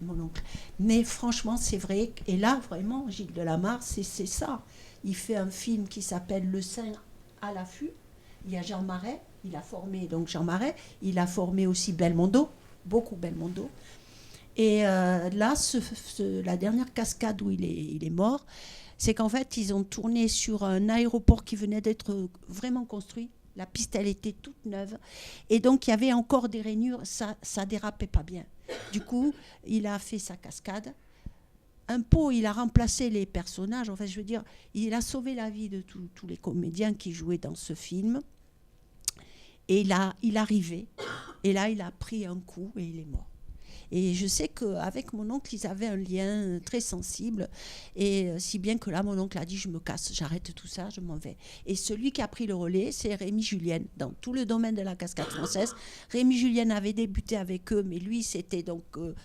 mon oncle. Mais franchement, c'est vrai, et là, vraiment, Gilles Delamarre, c'est ça. Il fait un film qui s'appelle Le Saint à l'affût. Il y a Jean Marais, il a formé donc Jean Marais, il a formé aussi Belmondo, beaucoup Belmondo. Et là, la dernière cascade où il est mort, c'est qu'en fait, ils ont tourné sur un aéroport qui venait d'être vraiment construit. La piste, elle était toute neuve. Et donc, il y avait encore des rainures, ça dérapait pas bien. Du coup, il a fait sa cascade. Un pot, il a remplacé les personnages. En fait, je veux dire, il a sauvé la vie de tous les comédiens qui jouaient dans ce film. Et il arrivait. Et là, il a pris un coup et il est mort. Et je sais qu'avec mon oncle, ils avaient un lien très sensible. Et si bien que là, mon oncle a dit, je me casse, j'arrête tout ça, je m'en vais. Et celui qui a pris le relais, c'est Rémi Julien. Dans tout le domaine de la cascade française, Rémi Julien avait débuté avec eux, mais lui, c'était donc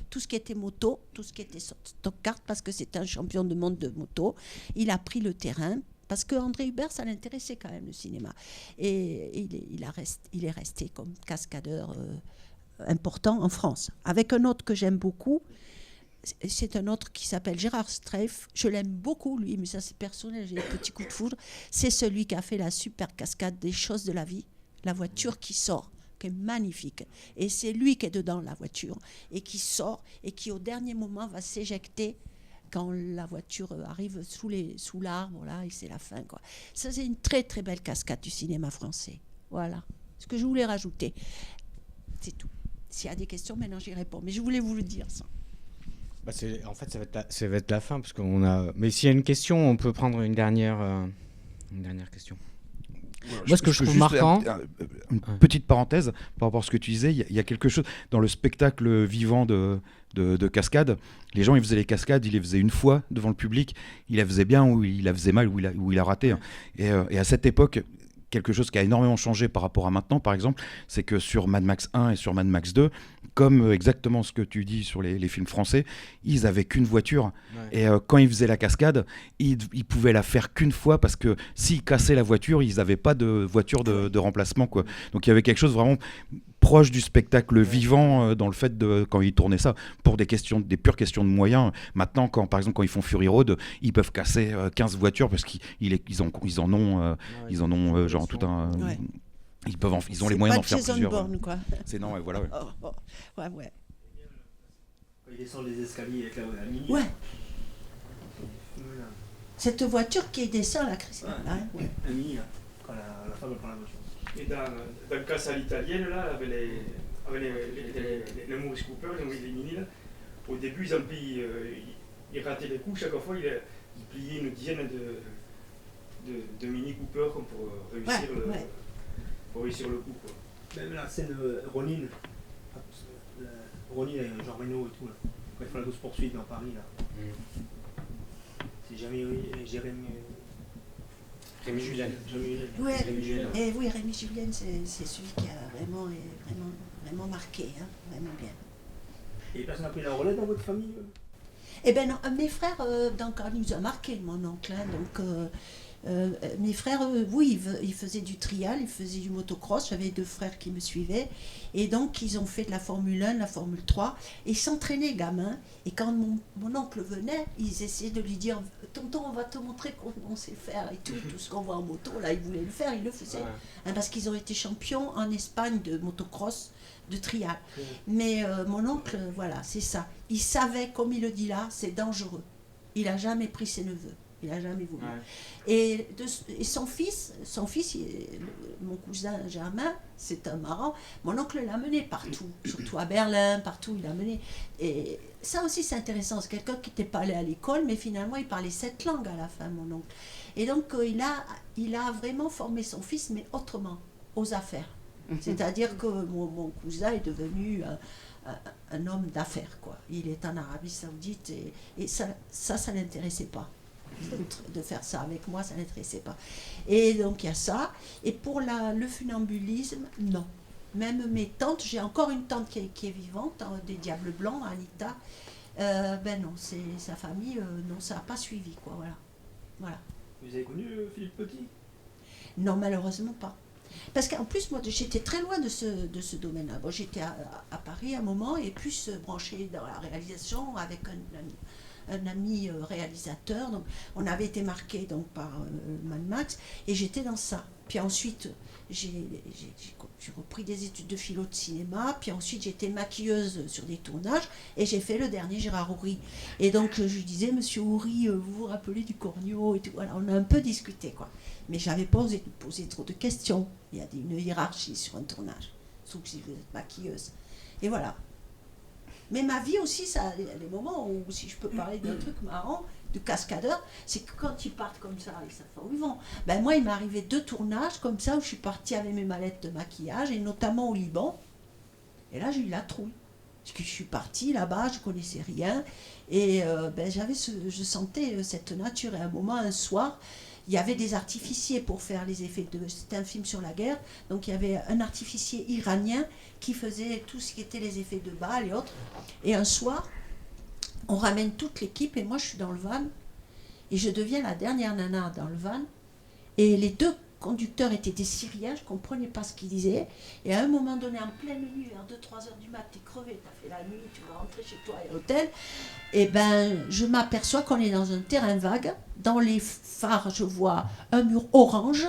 tout ce qui était moto, tout ce qui était stock-car, parce que c'était un champion de monde de moto. Il a pris le terrain. Parce qu'André Hubert, ça l'intéressait quand même, le cinéma. Et il est resté comme cascadeur important en France. Avec un autre que j'aime beaucoup, c'est un autre qui s'appelle Gérard Streif. Je l'aime beaucoup, lui, mais ça c'est personnel, j'ai un petit coup de foudre. C'est celui qui a fait la super cascade des choses de la vie, la voiture qui sort, qui est magnifique. Et c'est lui qui est dedans, la voiture, et qui sort, et qui au dernier moment va s'éjecter quand la voiture arrive sous l'arbre, là, et c'est la fin, quoi. Ça, c'est une très, très belle cascade du cinéma français. Voilà ce que je voulais rajouter. C'est tout. S'il y a des questions, maintenant j'y réponds. Mais je voulais vous le dire, ça. Bah en fait, ça va être la fin, parce qu'on a... Mais s'il y a une question, on peut prendre une dernière question. Moi, ce que je trouve marquant... Une petite parenthèse par rapport à ce que tu disais, il y a quelque chose dans le spectacle vivant de cascade. Les gens, ils faisaient les cascades, ils les faisaient une fois devant le public, ils la faisaient bien ou ils la faisaient mal ou il a raté. Et à cette époque, quelque chose qui a énormément changé par rapport à maintenant, par exemple, c'est que sur Mad Max 1 et sur Mad Max 2, comme exactement ce que tu dis sur les films français, ils avaient qu'une voiture. Ouais. Et quand ils faisaient la cascade, ils pouvaient la faire qu'une fois parce que s'ils cassaient la voiture, ils n'avaient pas de voiture de remplacement, quoi. Donc il y avait quelque chose vraiment proche du spectacle vivant dans le fait de quand ils tournaient ça pour des pures questions de moyens. Maintenant, par exemple quand ils font Fury Road, ils peuvent casser 15 voitures parce qu'ils en ont genre tout un... Ouais. Ils ont les moyens d'en faire plusieurs. Bourne, quoi. C'est non, ouais, voilà. Ouais. Ouais. Quand ils descendent les escaliers avec la mini. Ouais. Cette voiture qui descend la Chrysler. Ouais. La mini, là, quand la femme prend la voiture. Et dans le cas à l'italienne, là, avec les Maurice Cooper, les mini, là, au début, ils rataient les coups. Chaque fois, ils pliaient une dizaine de Mini Cooper pour réussir le coup, quoi. Même la scène Ronin avec Jean Reno et tout, là. Quand ils font la grosse poursuite dans Paris, là. C'est jamais Rémi Julien. Ouais. Et oui, Rémi Julien, c'est celui qui a vraiment marqué, hein, vraiment bien. Et personne n'a pris la relève dans votre famille? Eh bien non, mes frères, donc, nous a marqué, mon oncle, hein, donc Mes frères, oui, ils faisaient du trial, ils faisaient du motocross. J'avais 2 frères qui me suivaient. Et donc, ils ont fait de la Formule 1, de la Formule 3. Et ils s'entraînaient, gamins. Et quand mon oncle venait, ils essayaient de lui dire « Tonton, on va te montrer comment on sait faire. » Et tout ce qu'on voit en moto, là, ils voulaient le faire, ils le faisaient. Parce qu'ils ont été champions en Espagne de motocross, de trial. Mais mon oncle, voilà, c'est ça. Il savait, comme il le dit là, c'est dangereux. Il n'a jamais pris ses neveux. Il n'a jamais voulu. Et son fils, mon cousin Germain, c'est un marrant, mon oncle l'a mené partout, surtout à Berlin, partout il l'a mené. Et ça aussi c'est intéressant, c'est quelqu'un qui n'était pas allé à l'école, mais finalement il parlait 7 langues à la fin, mon oncle. Et donc il a vraiment formé son fils, mais autrement, aux affaires. C'est-à-dire que mon cousin est devenu un homme d'affaires, quoi. Il est en Arabie Saoudite et ça l'intéressait pas. De faire ça avec moi, ça ne l'intéressait pas. Et donc il y a ça. Et pour le funambulisme, non. Même mes tantes, j'ai encore une tante qui est vivante, des Diables Blancs, Anita. Ben non, c'est sa famille, non, ça n'a pas suivi, quoi. Voilà. Vous avez connu Philippe Petit? Non, malheureusement pas. Parce qu'en plus, moi, j'étais très loin de ce domaine-là. Bon, j'étais à Paris à un moment et plus branchée dans la réalisation avec un ami réalisateur. Donc, on avait été marqué donc, par Mad Max et j'étais dans ça. Puis ensuite, j'ai repris des études de philo de cinéma. Puis ensuite, j'étais maquilleuse sur des tournages et j'ai fait le dernier Gérard Houry. Et donc, je lui disais, Monsieur Houry, vous vous rappelez du Cornio et tout. Voilà, on a un peu discuté, quoi. Mais j'avais pas osé poser trop de questions. Il y a une hiérarchie sur un tournage, surtout si vous êtes maquilleuse. Et voilà. Mais ma vie aussi, ça, il y a des moments où, si je peux parler d'un truc marrant, de cascadeur, c'est que quand ils partent comme ça, ils savent pas où ils vont. Ben moi, il m'est arrivé 2 tournages comme ça, où je suis partie avec mes mallettes de maquillage, et notamment au Liban. Et là, j'ai eu la trouille. Parce que je suis partie là-bas, je connaissais rien, et ben, je sentais cette nature. Et à un moment, un soir, il y avait des artificiers pour faire les effets c'était un film sur la guerre, donc il y avait un artificier iranien qui faisait tout ce qui était les effets de balles et autres. Et un soir, on ramène toute l'équipe et moi je suis dans le van et je deviens la dernière nana dans le van. Et les 2 conducteurs étaient des Syriens, je ne comprenais pas ce qu'ils disaient. Et à un moment donné, en pleine nuit, vers 2-3 heures du mat, t'es crevé, t'as fait la nuit, tu vas rentrer chez toi à l'hôtel. Et ben, je m'aperçois qu'on est dans un terrain vague. Dans les phares, je vois un mur orange.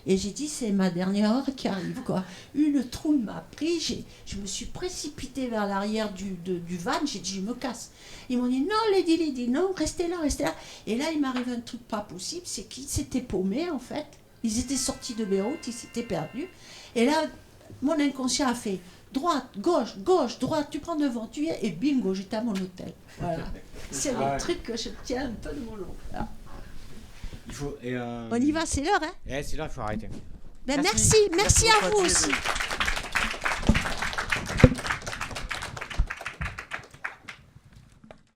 Et j'ai dit, c'est ma dernière heure qui arrive, quoi. Une trouille m'a pris, je me suis précipitée vers l'arrière du van, j'ai dit, je me casse. Ils m'ont dit, non, Lady, non, restez là. Et là, il m'arrive un truc pas possible, c'est qu'ils s'étaient paumés, en fait. Ils étaient sortis de Beyrouth, ils s'étaient perdus. Et là, mon inconscient a fait droite, gauche, droite, tu prends devant, tu es, et bingo, j'étais à mon hôtel. Voilà. C'est le truc que je tiens un peu de mon long. Voilà. Il faut, On y va, c'est l'heure, hein? C'est l'heure, il faut arrêter. Ben merci à vous aussi.